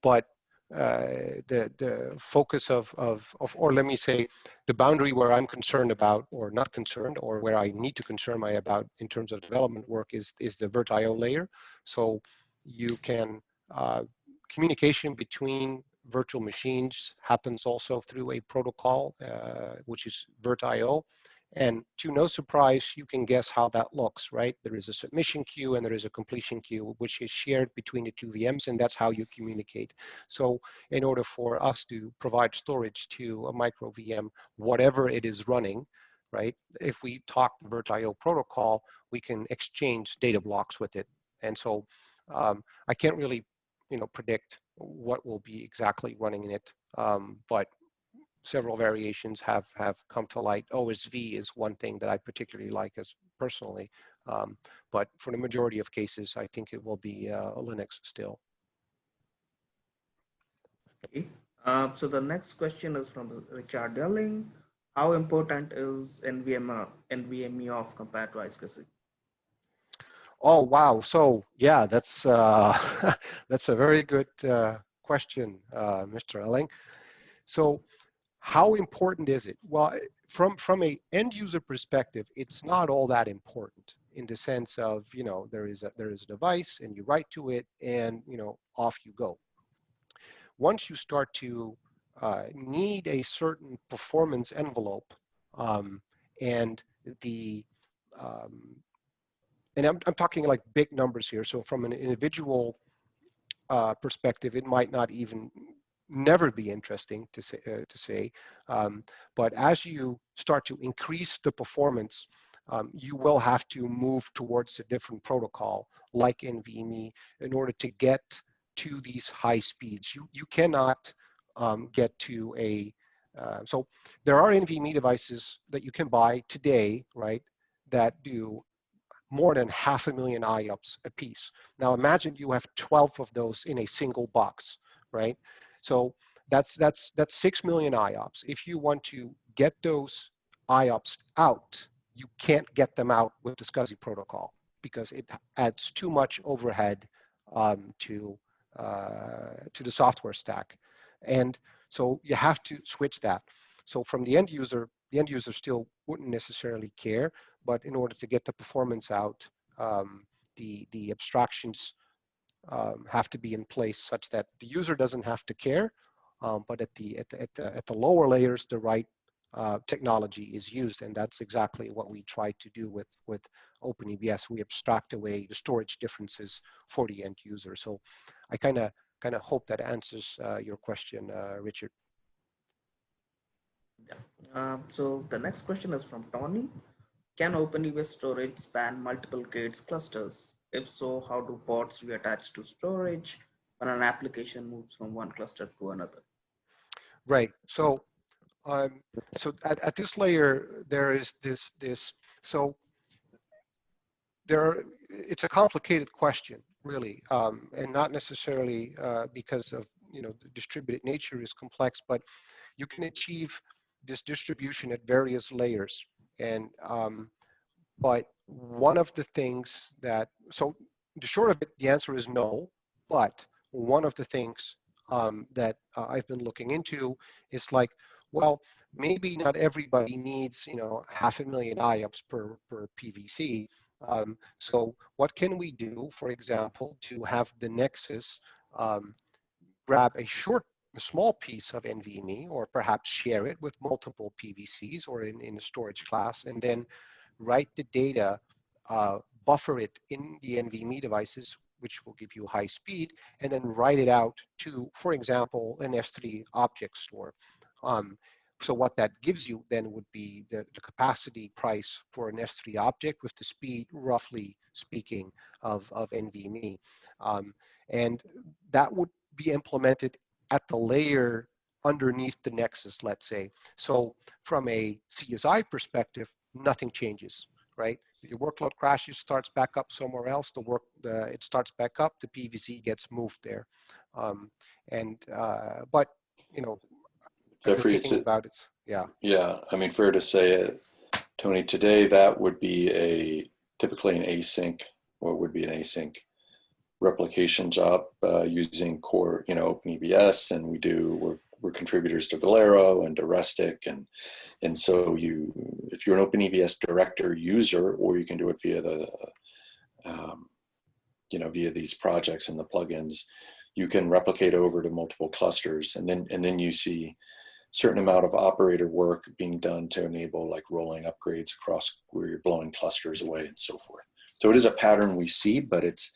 but the focus of, or let me say, the boundary where I'm concerned about, or not concerned, or where I need to concern my about in terms of development work is the VirtIO layer. So you can, communication between virtual machines happens also through a protocol, which is VirtIO. And to no surprise, you can guess how that looks, right? There is a submission queue and there is a completion queue, which is shared between the two VMs, and that's how you communicate. So in order for us to provide storage to a micro VM, whatever it is running, right? If we talk the VirtIO protocol, we can exchange data blocks with it. And so I can't really, predict what will be exactly running in it, but several variations have come to light. OSV is one thing that I particularly like as personally, but for the majority of cases, I think it will be Linux still. Okay. So the next question is from Richard Delling. How important is NVMe off compared to iSCSI? Oh wow! So yeah, that's that's a very good question, Mr. Elling. So how important is it? Well, from a end user perspective, it's not all that important in the sense of, there is a device and you write to it and, off you go. Once you start to need a certain performance envelope, and the and I'm talking like big numbers here. So from an individual perspective, it might not even never be interesting to say, but as you start to increase the performance, you will have to move towards a different protocol like NVMe in order to get to these high speeds. You cannot get to a so there are NVMe devices that you can buy today, right, that do more than 500,000 IOPS a piece. Now imagine you have 12 of those in a single box, right? So that's 6 million IOPS. If you want to get those IOPS out, you can't get them out with the SCSI protocol because it adds too much overhead to the software stack. And so you have to switch that. So from the end user still wouldn't necessarily care, but in order to get the performance out, the abstractions have to be in place such that the user doesn't have to care, but at the lower layers, the right technology is used, and that's exactly what we try to do with OpenEBS. We abstract away the storage differences for the end user. So I kind of hope that answers your question, Richard. Yeah. So the next question is from Tony. Can OpenEBS storage span multiple gates clusters? If so, how do pods reattach to storage when an application moves from one cluster to another? Right. So so at this layer, there is this. So it's a complicated question, really, and not necessarily because of, the distributed nature is complex, but you can achieve this distribution at various layers. And but one of the things so the short of it, the answer is no, but one of the things that I've been looking into is like, well, maybe not everybody needs, 500,000 IOPS per PVC. So what can we do, for example, to have the Nexus grab a small piece of NVMe, or perhaps share it with multiple PVCs or in a storage class, and then write the data, buffer it in the NVMe devices, which will give you high speed, and then write it out to, for example, an S3 object store. So what that gives you then would be the capacity price for an S3 object with the speed, roughly speaking, of NVMe. And that would be implemented at the layer underneath the Nexus, let's say. So from a CSI perspective, nothing changes, right? Your workload crashes, starts back up somewhere else. It starts back up. The PVC gets moved there, but Jeffrey, thinking about it, yeah. Yeah, I mean, fair to say Tony, today that would be typically an async, or would be an async replication job using core, OpenEBS, and we're contributors to Valero and to Rustic, and so if you're an OpenEBS director user, or you can do it via via these projects and the plugins, you can replicate over to multiple clusters, and then you see certain amount of operator work being done to enable like rolling upgrades across where you're blowing clusters away and so forth. So it is a pattern we see, but it's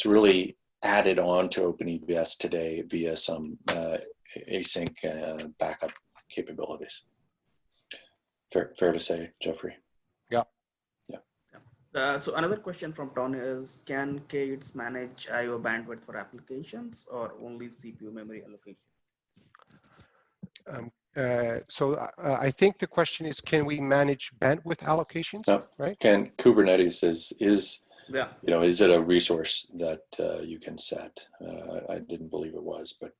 really added on to OpenEBS today via some async backup capabilities. Fair to say, Jeffrey? Yeah. Yeah. So another question from Tony is, can KIDS manage IO bandwidth for applications or only CPU memory allocation? I think the question is, can we manage bandwidth allocations? No. Right? Can Kubernetes is Yeah. Is it a resource that you can set? I didn't believe it was, but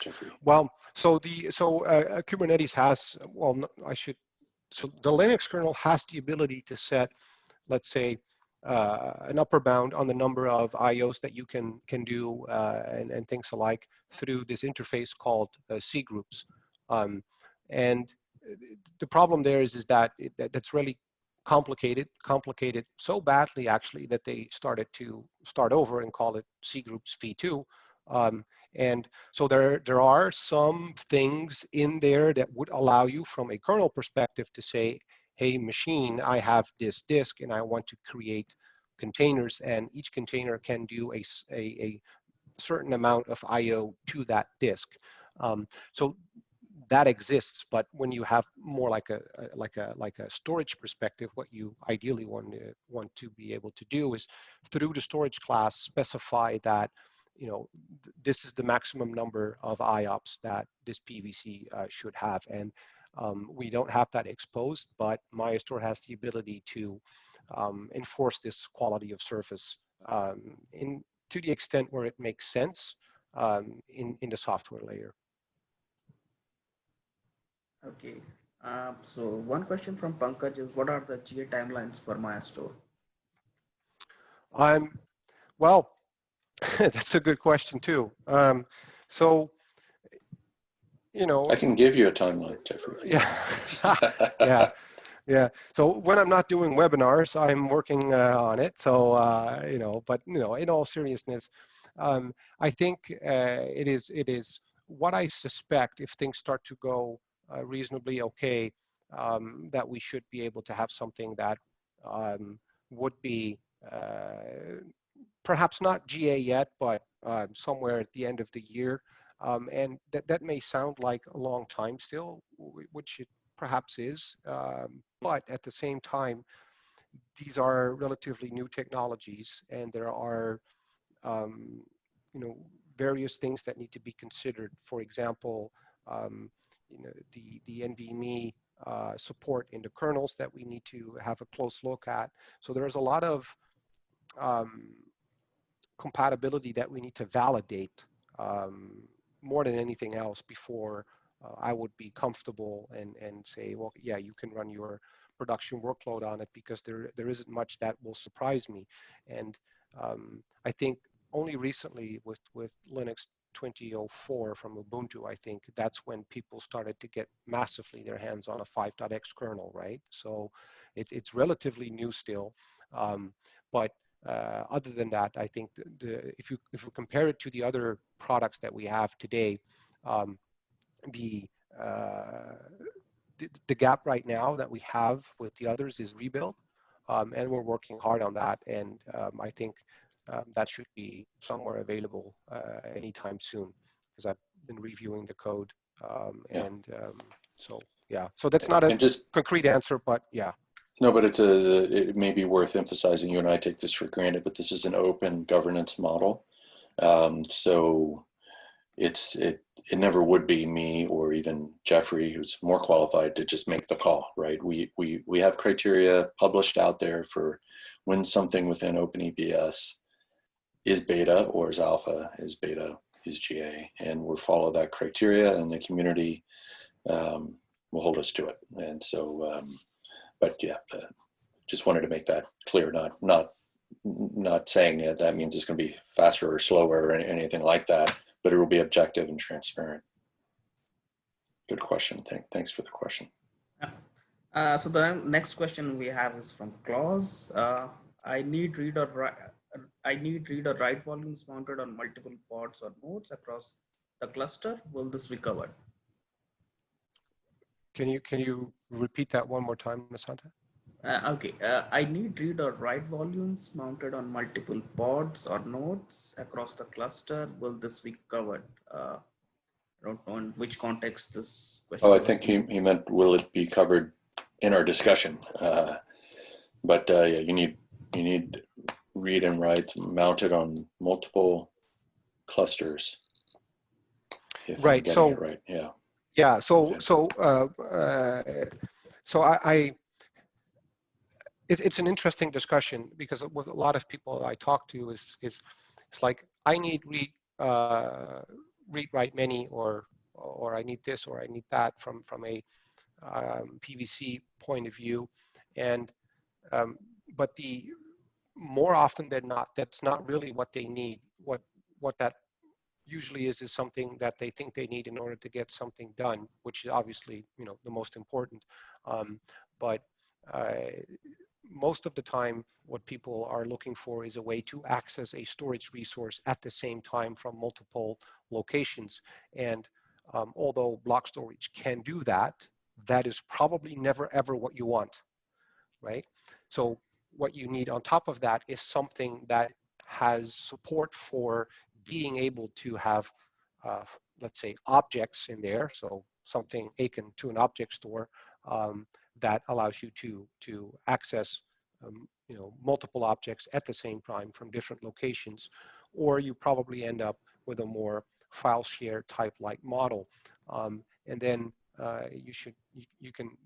Jeffrey. Well, Kubernetes has, so the Linux kernel has the ability to set, let's say, an upper bound on the number of IOs that you can do and things alike through this interface called C groups. And the problem there is that that's really complicated so badly actually that they started to start over and call it C groups v2. And so there are some things in there that would allow you from a kernel perspective to say, hey machine, I have this disk and I want to create containers, and each container can do a certain amount of IO to that disk. So that exists, but when you have more like a storage perspective, what you ideally want to be able to do is through the storage class specify that this is the maximum number of IOPS that this PVC should have, and we don't have that exposed, but MayaStor has the ability to enforce this quality of service to the extent where it makes sense in the software layer. Okay. So one question from Pankaj is, what are the GA timelines for MayaStor? Well, that's a good question too. I can give you a timeline, Jeffrey. Yeah. Yeah. So when I'm not doing webinars, I'm working on it. So but in all seriousness, I think it is what I suspect, if things start to go reasonably okay, that we should be able to have something that would be perhaps not GA yet, but somewhere at the end of the year. And that may sound like a long time still, which it perhaps is, but at the same time, these are relatively new technologies, and there are various things that need to be considered. For example, the NVMe support in the kernels that we need to have a close look at. So there's a lot of compatibility that we need to validate more than anything else before I would be comfortable and say, well, yeah, you can run your production workload on it, because there isn't much that will surprise me. And I think only recently with Linux 2004 from Ubuntu, I think that's when people started to get massively their hands on a 5.x kernel, right? So it's relatively new still, but other than that, I think if you compare it to the other products that we have today, the gap right now that we have with the others is rebuild, and we're working hard on that. And I think that should be somewhere available anytime soon, because I've been reviewing the code. So yeah, so that's not a concrete answer, but yeah. No, but it may be worth emphasizing. You and I take this for granted, but this is an open governance model. So it never would be me or even Jeffrey, who's more qualified, to just make the call, right? We have criteria published out there for when something within OpenEBS is beta or is alpha, is beta, is GA, and we'll follow that criteria, and the community will hold us to it. And so, but yeah, just wanted to make that clear. Not saying that means it's going to be faster or slower or anything like that, but it will be objective and transparent. Good question. Thanks for the question. So the next question we have is from Claus. I need read or write volumes mounted on multiple pods or nodes across the cluster. Will this be covered? Can you repeat that one more time, Masanta? Okay, I need read or write volumes mounted on multiple pods or nodes across the cluster. Will this be covered? I don't know in which context this question. Oh, I think he meant, will it be covered in our discussion? But yeah, you need read and write mounted on multiple clusters. Right. So right. Yeah. Yeah. So it's an interesting discussion, because with a lot of people I talk to it's like, I need read write many, or I need this or I need that from a PVC point of view, and but the more often than not, that's not really what they need. What that usually is something that they think they need in order to get something done, which is obviously, you know, the most important. But most of the time, what people are looking for is a way to access a storage resource at the same time from multiple locations. And although block storage can do that, that is probably never ever what you want, right? So what you need on top of that is something that has support for being able to have, let's say, objects in there. So something akin to an object store that allows you to access you know, multiple objects at the same time from different locations. Or you probably end up with a more file share type like model. And then you can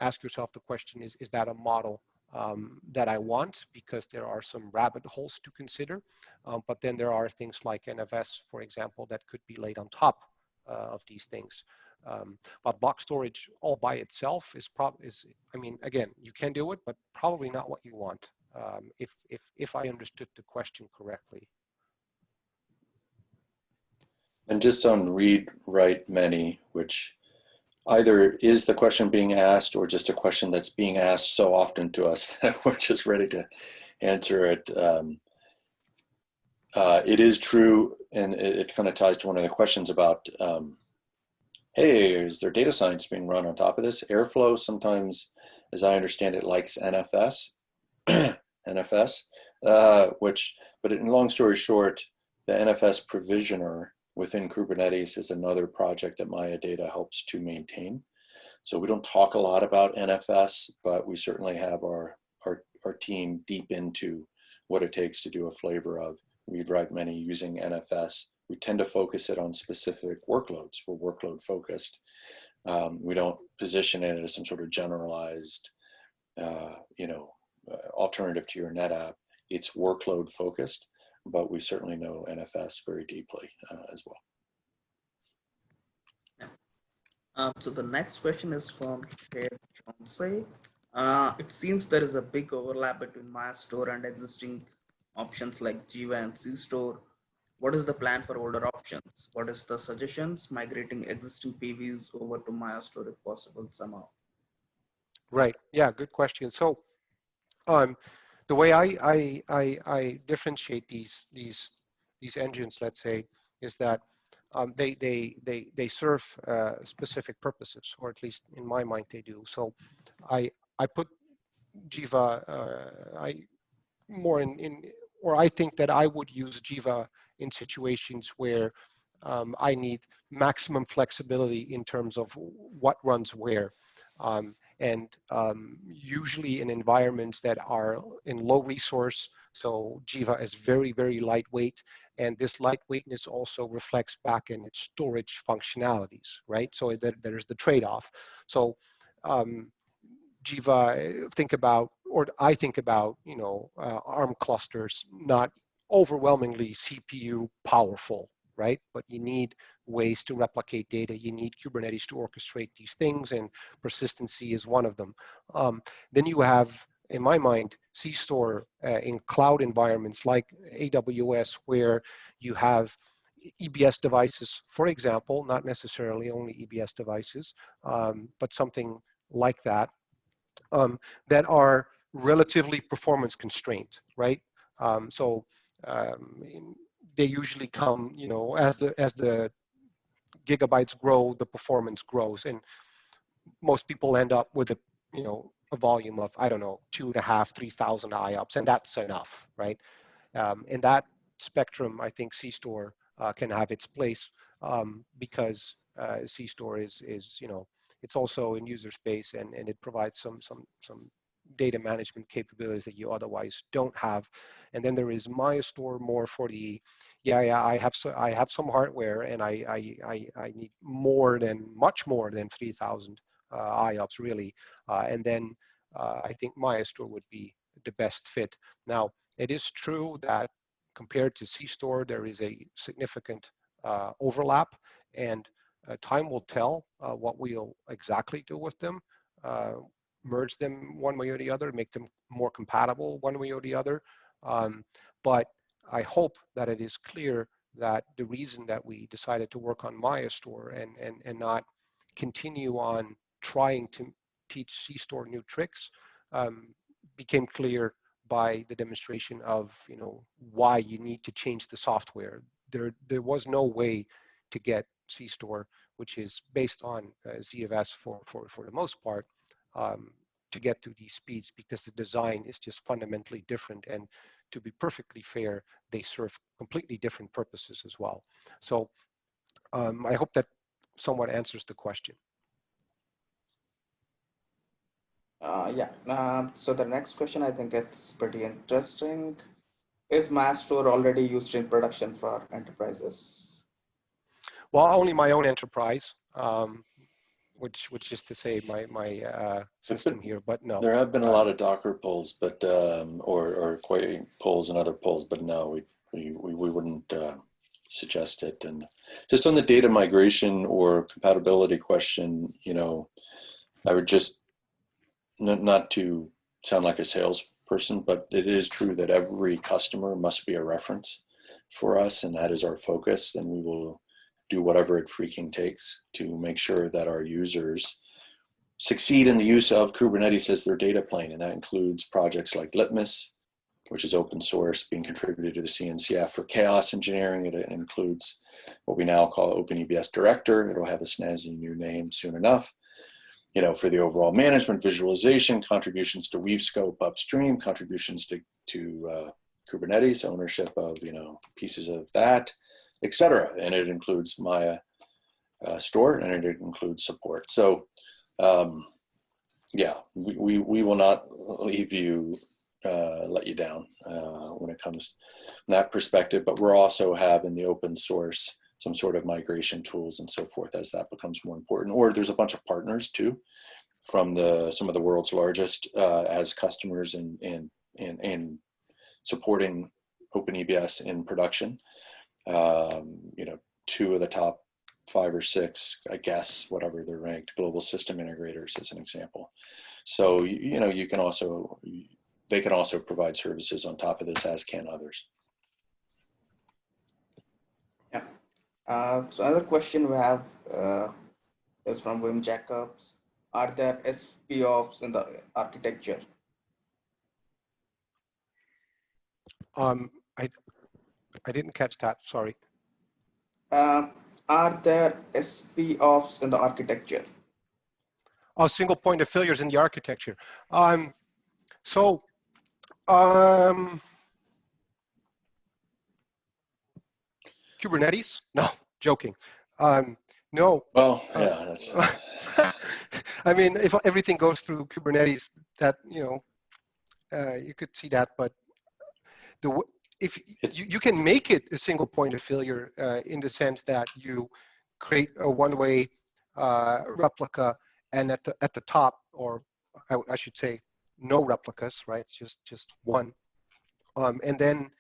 ask yourself the question, is that a model that I want? Because there are some rabbit holes to consider. But then there are things like NFS, for example, that could be laid on top of these things. But block storage all by itself is I mean, again, you can do it, but probably not what you want, if I understood the question correctly. And just on read write many, which either is the question being asked or just a question that's being asked so often to us that we're just ready to answer it. It is true, and it kind of ties to one of the questions about, hey, is there data science being run on top of this? Airflow sometimes, as I understand it, likes NFS, but in long story short, the NFS provisioner within Kubernetes is another project that MayaData helps to maintain. So we don't talk a lot about NFS, but we certainly have our team deep into what it takes to do a flavor of read write many using NFS. We tend to focus it on specific workloads. We're workload focused. We don't position it as some sort of generalized, alternative to your NetApp. It's workload focused, but we certainly know NFS very deeply as well. So the next question is from Chauncey. It seems there is a big overlap between MayaStor and existing options like Jiva and CStore. What is the plan for older options? What is the suggestions migrating existing PVs over to MayaStor if possible somehow? Right. Yeah. Good question. So, the way I differentiate these engines, let's say, is that they serve specific purposes, or at least in my mind they do. So I put Jiva I think that I would use Jiva in situations where I need maximum flexibility in terms of what runs where. Usually in environments that are in low resource, so Jiva is very, very lightweight, and this lightweightness also reflects back in its storage functionalities, right? So there's the trade-off. So Jiva, I think about, ARM clusters, not overwhelmingly CPU powerful, right? But you need ways to replicate data. You need Kubernetes to orchestrate these things, and persistency is one of them. Then you have, in my mind, CStore in cloud environments like AWS, where you have EBS devices, for example, not necessarily only EBS devices, but something like that, that are relatively performance constrained, right? So they usually come, you know, as the gigabytes grow, the performance grows, and most people end up with a, you know, a volume of, I don't know, 2.5, 3,000 IOPS, and that's enough, right? In that spectrum, I think CStore can have its place, because CStore is, you know, it's also in user space, and it provides some data management capabilities that you otherwise don't have. And then there is MayaStor, more for the, I have some hardware, and I need much more than 3,000 IOPS really, and then I think MayaStor would be the best fit. Now, it is true that compared to CStore, there is a significant overlap, and time will tell what we'll exactly do with them. Merge them one way or the other, make them more compatible one way or the other. But I hope that it is clear that the reason that we decided to work on MayaStor and not continue on trying to teach CStore new tricks became clear by the demonstration of, you know, why you need to change the software. There was no way to get CStore, which is based on ZFS for the most part, to get to these speeds, because the design is just fundamentally different. And to be perfectly fair, they serve completely different purposes as well. So I hope that somewhat answers the question. So the next question, I think it's pretty interesting. Is MayaStor already used in production for enterprises? Well, only my own enterprise, which is to say my system here, but no. There have been a lot of Docker pulls, but or Quay pulls and other pulls, but no, we wouldn't suggest it. And just on the data migration or compatibility question, you know, I would just, not to sound like a salesperson, but it is true that every customer must be a reference for us, and that is our focus. And we will do whatever it freaking takes to make sure that our users succeed in the use of Kubernetes as their data plane. And that includes projects like Litmus, which is open source, being contributed to the CNCF for chaos engineering. It includes what we now call OpenEBS Director. It'll have a snazzy new name soon enough. You know, for the overall management, visualization, contributions to Weave Scope upstream, contributions to Kubernetes, ownership of, you know, pieces of that, etc. And it includes MayaStor, and it includes support. So yeah, we will not leave you, let you down when it comes from that perspective, but we're also having the open source, some sort of migration tools and so forth as that becomes more important. Or there's a bunch of partners too, from some of the world's largest as customers and supporting OpenEBS in production. You know, 2 of the top 5 or 6, I guess, whatever they're ranked, global system integrators as an example. So, you know, they can also provide services on top of this, as can others. Yeah. So another question we have is from Wim Jacobs. Are there SPOps in the architecture? I didn't catch that, sorry. Are there SPOps in the architecture? Oh, single point of failures in the architecture. Kubernetes? No, joking. No. Well, yeah, that's. I mean, if everything goes through Kubernetes, that, you know, you could see that, but if you can make it a single point of failure in the sense that you create a one-way replica, and at the top, or I should say, no replicas, right? It's just one, and then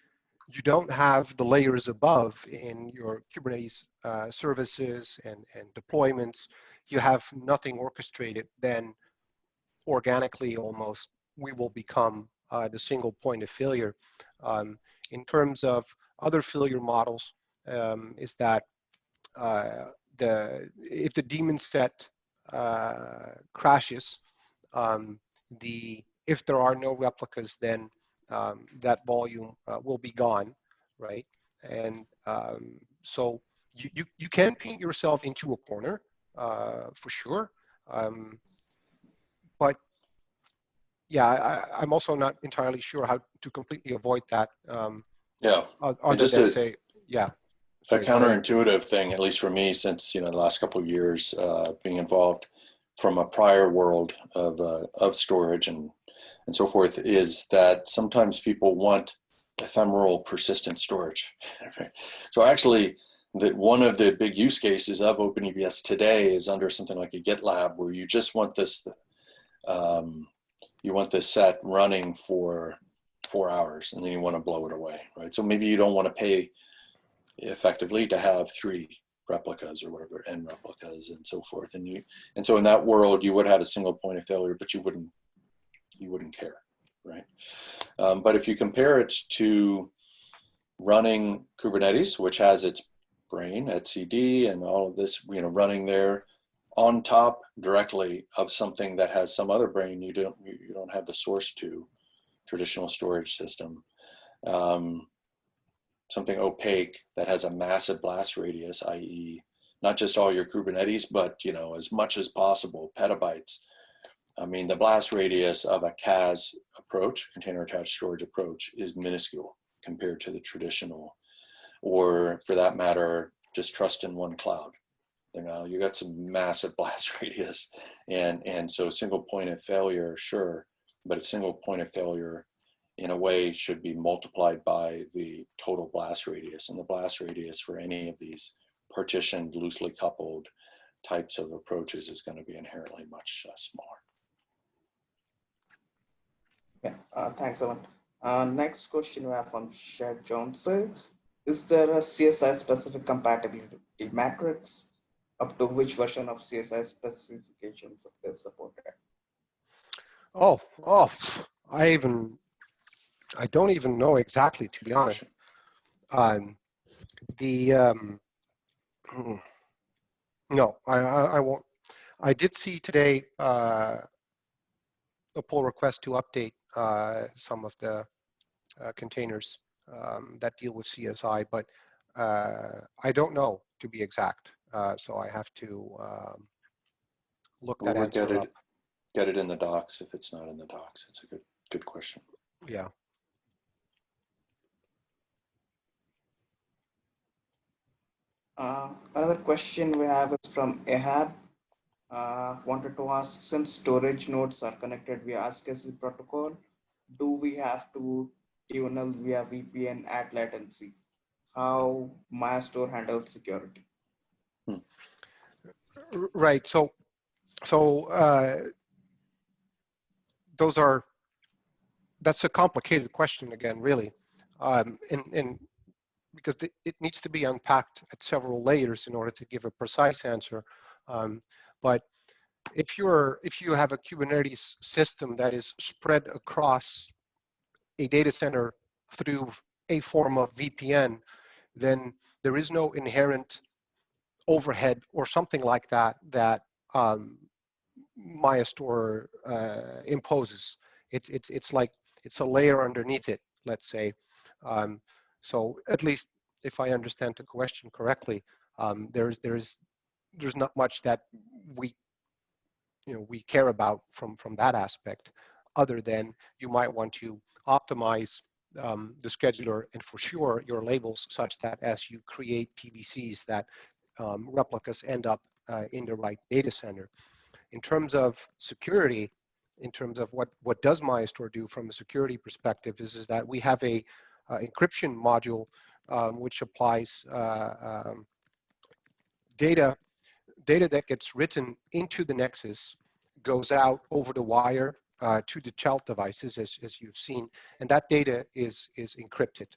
you don't have the layers above in your Kubernetes services and deployments. You have nothing orchestrated, then organically almost we will become the single point of failure. In terms of other failure models, is that if the daemon set crashes, if there are no replicas, then that volume will be gone, right? And so you can paint yourself into a corner for sure, but yeah, I'm also not entirely sure how to completely avoid that. Yeah, and Other just than a say, yeah. a Sorry, go ahead. counterintuitive thing, at least for me, since the last couple of years being involved from a prior world of storage and so forth, is that sometimes people want ephemeral persistent storage. So actually, that one of the big use cases of OpenEBS today is under something like a GitLab, where you just want this set running for 4 hours, and then you want to blow it away, right? So maybe you don't want to pay effectively to have 3 replicas or whatever, n replicas and so forth, and so in that world you would have a single point of failure, but you wouldn't care, right? But if you compare it to running Kubernetes, which has its brain, etcd, and all of this, running there on top directly of something that has some other brain, you don't have the source to traditional storage system. Something opaque that has a massive blast radius, i.e. not just all your Kubernetes, but as much as possible, petabytes. I mean, the blast radius of a CAS approach, container attached storage approach, is minuscule compared to the traditional, or for that matter, just trust in one cloud. You got some massive blast radius, and so single point of failure, sure, but a single point of failure in a way should be multiplied by the total blast radius, and the blast radius for any of these partitioned, loosely coupled types of approaches is going to be inherently much smaller. Yeah, thanks, Evan. Next question we have from Shad Johnson. Is there a CSI specific compatibility matrix? Up to which version of CSI specifications is supported? Oh, I don't even know exactly, to be honest. No, I won't. I did see today a pull request to update some of the containers that deal with CSI, but I don't know, to be exact. So I have to look that answer up. Get it in the docs if it's not in the docs. It's a good question. Yeah. Another question we have is from Ahab. Wanted to ask, since storage nodes are connected via ASCII protocol, do we have to tunnel via VPN at latency? How MayaStor handles security? Right. So that's a complicated question again, really, and because it needs to be unpacked at several layers in order to give a precise answer. But if you have a Kubernetes system that is spread across a data center through a form of VPN, then there is no inherent overhead or something like that MayaStor imposes. It's like it's a layer underneath it, let's say. So at least if I understand the question correctly, there's not much that we care about from that aspect, other than you might want to optimize the scheduler and for sure your labels such that as you create PVCs that replicas end up in the right data center. In terms of security, in terms of what does MayaStor do from a security perspective, is that we have a encryption module which applies data that gets written into the Nexus, goes out over the wire to the child devices, as you've seen, and that data is encrypted.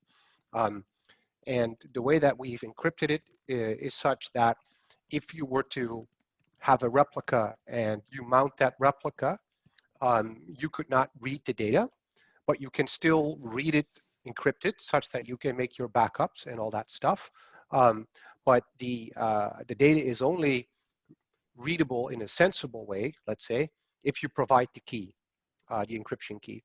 And the way that we've encrypted it is such that if you were to have a replica and you mount that replica, you could not read the data, but you can still read it encrypted such that you can make your backups and all that stuff. But the data is only readable in a sensible way, let's say, if you provide the key, the encryption key.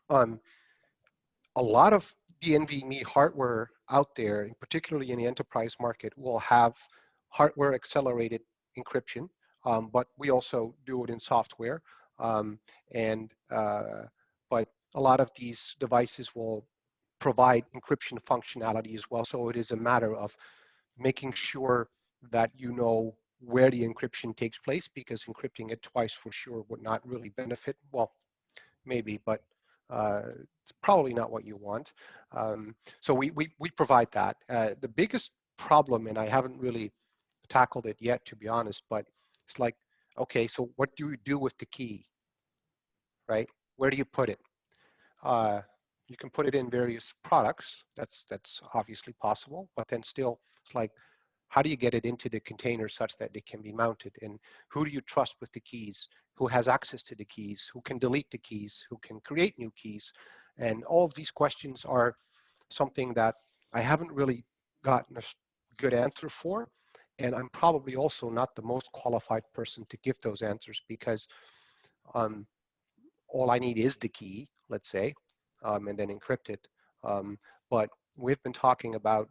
A lot of the NVMe hardware out there, and particularly in the enterprise market, will have hardware accelerated encryption, but we also do it in software. But a lot of these devices will provide encryption functionality as well. So it is a matter of making sure that you know where the encryption takes place, because encrypting it twice for sure would not really benefit. Well, maybe, but it's probably not what you want. So we provide that. The biggest problem, and I haven't really tackled it yet, to be honest, but it's like, okay, so what do you do with the key, right? Where do you put it? You can put it in various products. That's obviously possible, but then still, it's like, how do you get it into the container such that it can be mounted? And who do you trust with the keys? Who has access to the keys? Who can delete the keys? Who can create new keys? And all of these questions are something that I haven't really gotten a good answer for. And I'm probably also not the most qualified person to give those answers, because all I need is the key, let's say, and then encrypt it. But we've been talking about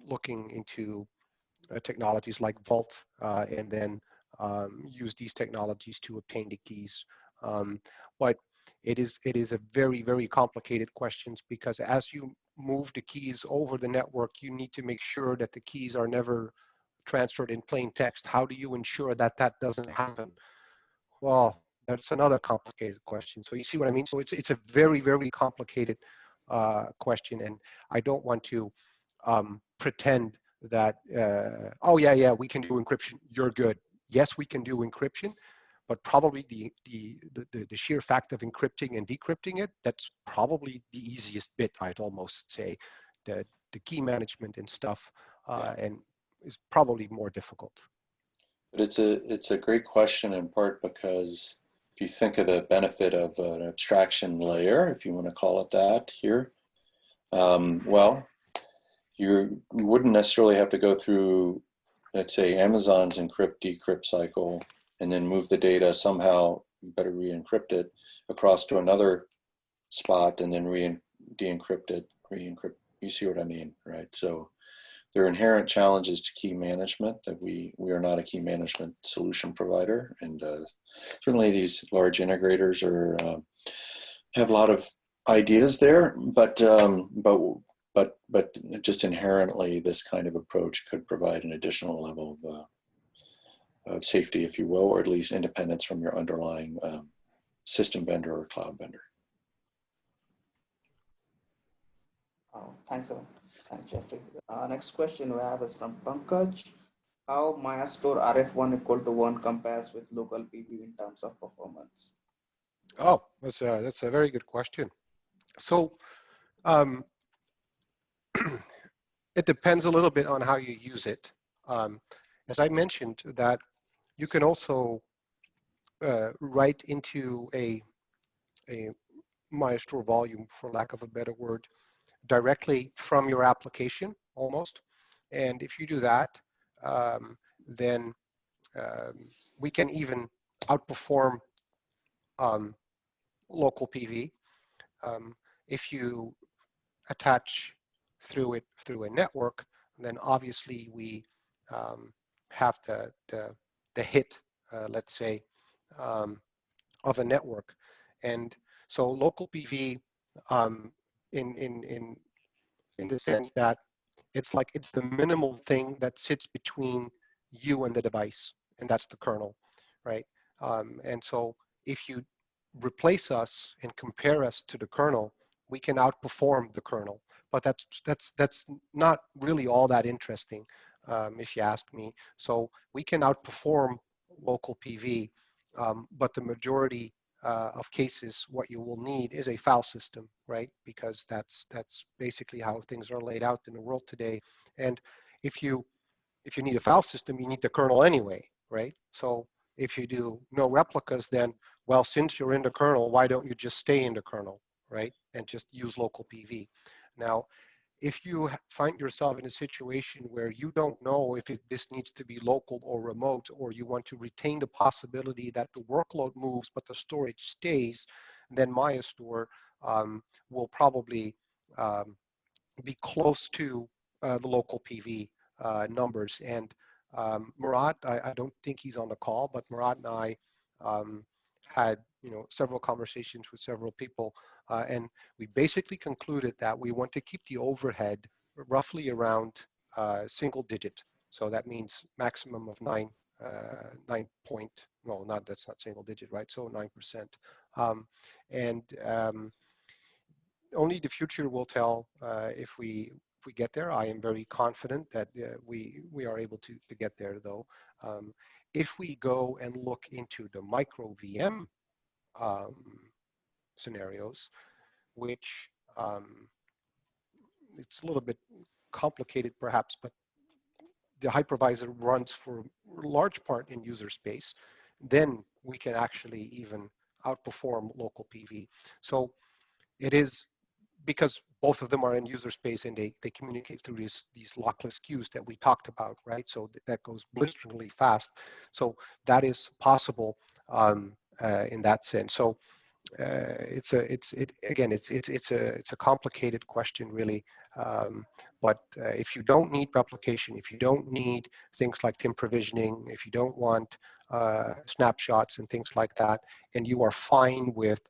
looking into technologies like Vault, and then use these technologies to obtain the keys. But it is a very, very complicated question, because as you move the keys over the network, you need to make sure that the keys are never transferred in plain text. How do you ensure that that doesn't happen? Well, that's another complicated question. So you see what I mean? So it's a very, very complicated question, and I don't want to pretend that, oh yeah, we can do encryption, you're good. Yes, we can do encryption, but probably the sheer fact of encrypting and decrypting it, that's probably the easiest bit, I'd almost say. The key management and stuff, and is probably more difficult. But it's a great question, in part because if you think of the benefit of an abstraction layer, if you want to call it that here, well, you wouldn't necessarily have to go through, let's say, Amazon's encrypt decrypt cycle and then move the data somehow, you better re-encrypt it across to another spot and then de-encrypt it, re-encrypt. You see what I mean, right? So there are inherent challenges to key management that we are not a key management solution provider, and certainly these large integrators have a lot of ideas there, but just inherently, this kind of approach could provide an additional level of safety, if you will, or at least independence from your underlying system vendor or cloud vendor. Thanks, Evan. Thanks, Jeffrey. Next question we have is from Pankaj. How MayaStor RF1 equal to 1 compares with local PV in terms of performance? Oh, that's a very good question. So it depends a little bit on how you use it. As I mentioned, that you can also write into a MayaStor volume, for lack of a better word, directly from your application almost. And if you do that, then we can even outperform local PV. If you attach through a network, then obviously we have the hit, let's say, of a network. And so local PV, in the sense that it's the minimal thing that sits between you and the device, and that's the kernel, right? And so if you replace us and compare us to the kernel, we can outperform the kernel. But that's not really all that interesting, if you ask me. So we can outperform local PV, but the majority of cases, what you will need is a file system, right? Because that's basically how things are laid out in the world today. And if you need a file system, you need the kernel anyway, right? So if you do no replicas, then, well, since you're in the kernel, why don't you just stay in the kernel, right? And just use local PV. Now, if you find yourself in a situation where you don't know if this needs to be local or remote, or you want to retain the possibility that the workload moves but the storage stays, then MayaStor will probably be close to the local PV numbers. And Murat, I don't think he's on the call, but Murat and I had several conversations with several people, and we basically concluded that we want to keep the overhead roughly around single digit. So that means maximum of 9 point, no, not, that's not single digit, right? So 9%. Only the future will tell if we get there. I am very confident that we are able to get there, though. If we go and look into the micro VM scenarios, which it's a little bit complicated perhaps, but the hypervisor runs for a large part in user space, then we can actually even outperform local PV. So it is, because both of them are in user space and they communicate through these lockless queues that we talked about, right? So that goes blisteringly fast. So that is possible in that sense. So it's a complicated question, really. But if you don't need replication, if you don't need things like TIM provisioning, if you don't want snapshots and things like that, and you are fine with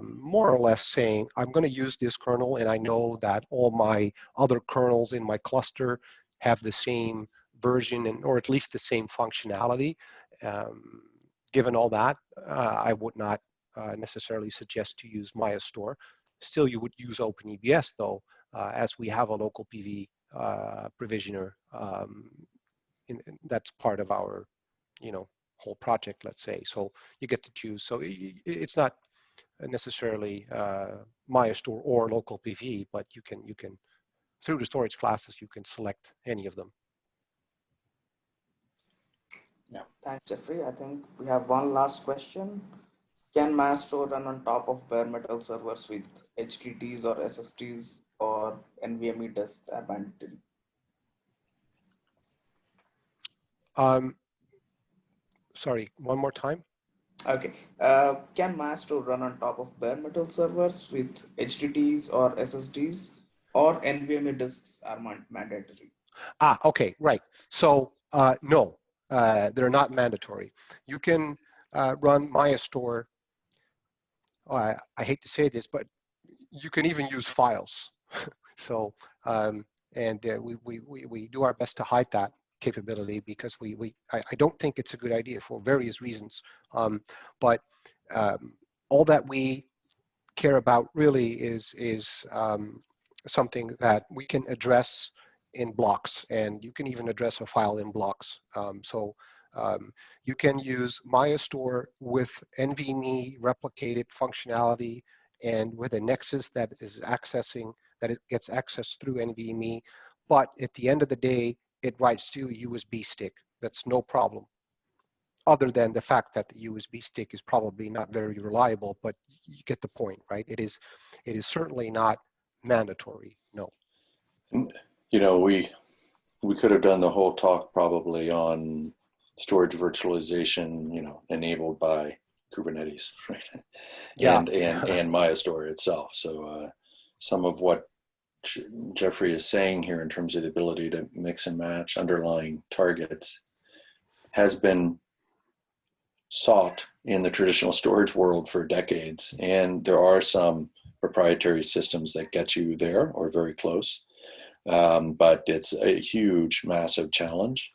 more or less saying, I'm going to use this kernel, and I know that all my other kernels in my cluster have the same version, or at least the same functionality. Given all that, I would not necessarily suggest to use MayaStor. Still, you would use OpenEBS, though, as we have a local PV provisioner. That's part of our, whole project, let's say. So you get to choose. So it's not necessarily MayaStor or local PV, but you can through the storage classes you can select any of them. Yeah, thanks, Jeffrey. I think we have one last question. Can MayaStor run on top of bare metal servers with HDDs or SSDs, or NVMe disks are mandatory? Sorry, one more time. Okay. Can MayaStor run on top of bare metal servers with HDDs or SSDs, or NVMe disks are mandatory? Okay, right. So no, they're not mandatory. You can run MayaStor. I hate to say this, but you can even use files. So we do our best to hide that capability, because I don't think it's a good idea for various reasons. But all that we care about really is something that we can address in blocks, and you can even address a file in blocks. You can use MayaStor with NVMe replicated functionality and with a nexus that is it gets access through NVMe, but at the end of the day, it writes to a USB stick. That's no problem, other than the fact that the USB stick is probably not very reliable, but you get the point, right? It is certainly not mandatory, no. We could have done the whole talk probably on storage virtualization, enabled by Kubernetes, right? Yeah. and MayaStor itself. So some of what Jeffrey is saying here in terms of the ability to mix and match underlying targets has been sought in the traditional storage world for decades. And there are some proprietary systems that get you there or very close. But it's a huge, massive challenge.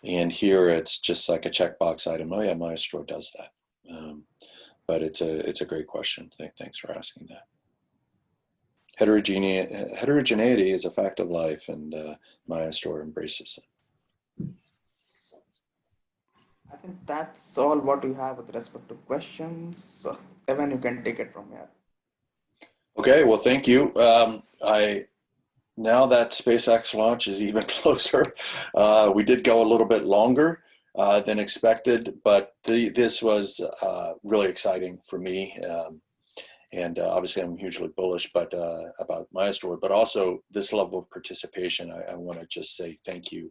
And here it's just like a checkbox item. Oh yeah, MayaStor does that. But it's a great question. Thanks for asking that. Heterogeneity is a fact of life, and MayaStor embraces it. I think that's all what we have with respect to questions. So, Evan, you can take it from here. Okay, well, thank you. Now that SpaceX launch is even closer, we did go a little bit longer than expected, but this was really exciting for me. And obviously I'm hugely bullish about MayaStor, but also this level of participation. I want to just say thank you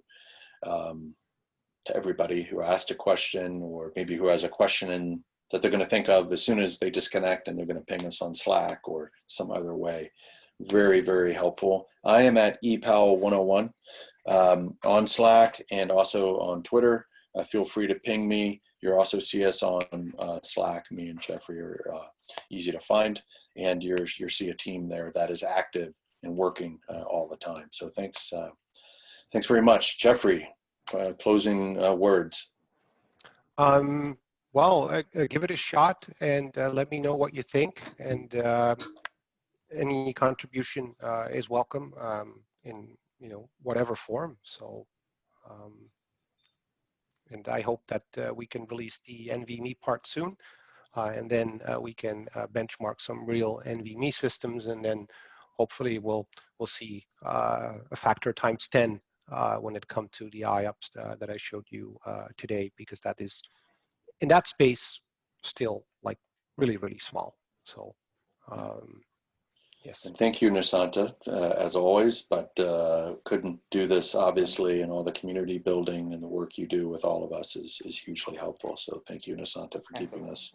to everybody who asked a question, or maybe who has a question that they're going to think of as soon as they disconnect, and they're going to ping us on Slack or some other way. Very, very helpful. I am at ePal 101 on Slack and also on Twitter. Feel free to ping me. You'll also see us on Slack. Me and Jeffrey are easy to find, and you'll see a team there that is active and working all the time. So thanks very much. Jeffrey, closing words. Well, give it a shot and let me know what you think, and any contribution is welcome in whatever form. So and I hope that we can release the NVMe part soon, and then we can benchmark some real NVMe systems, and then hopefully we'll see a factor times 10 when it comes to the IOPS that I showed you today, because that is in that space still like really, really small. So yes. And thank you, Nisanta, as always, but couldn't do this obviously, and all the community building and the work you do with all of us is hugely helpful. So thank you, Nisanta, for keeping us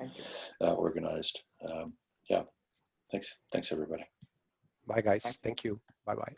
organized. Yeah, thanks everybody. Bye guys, thank you, bye-bye.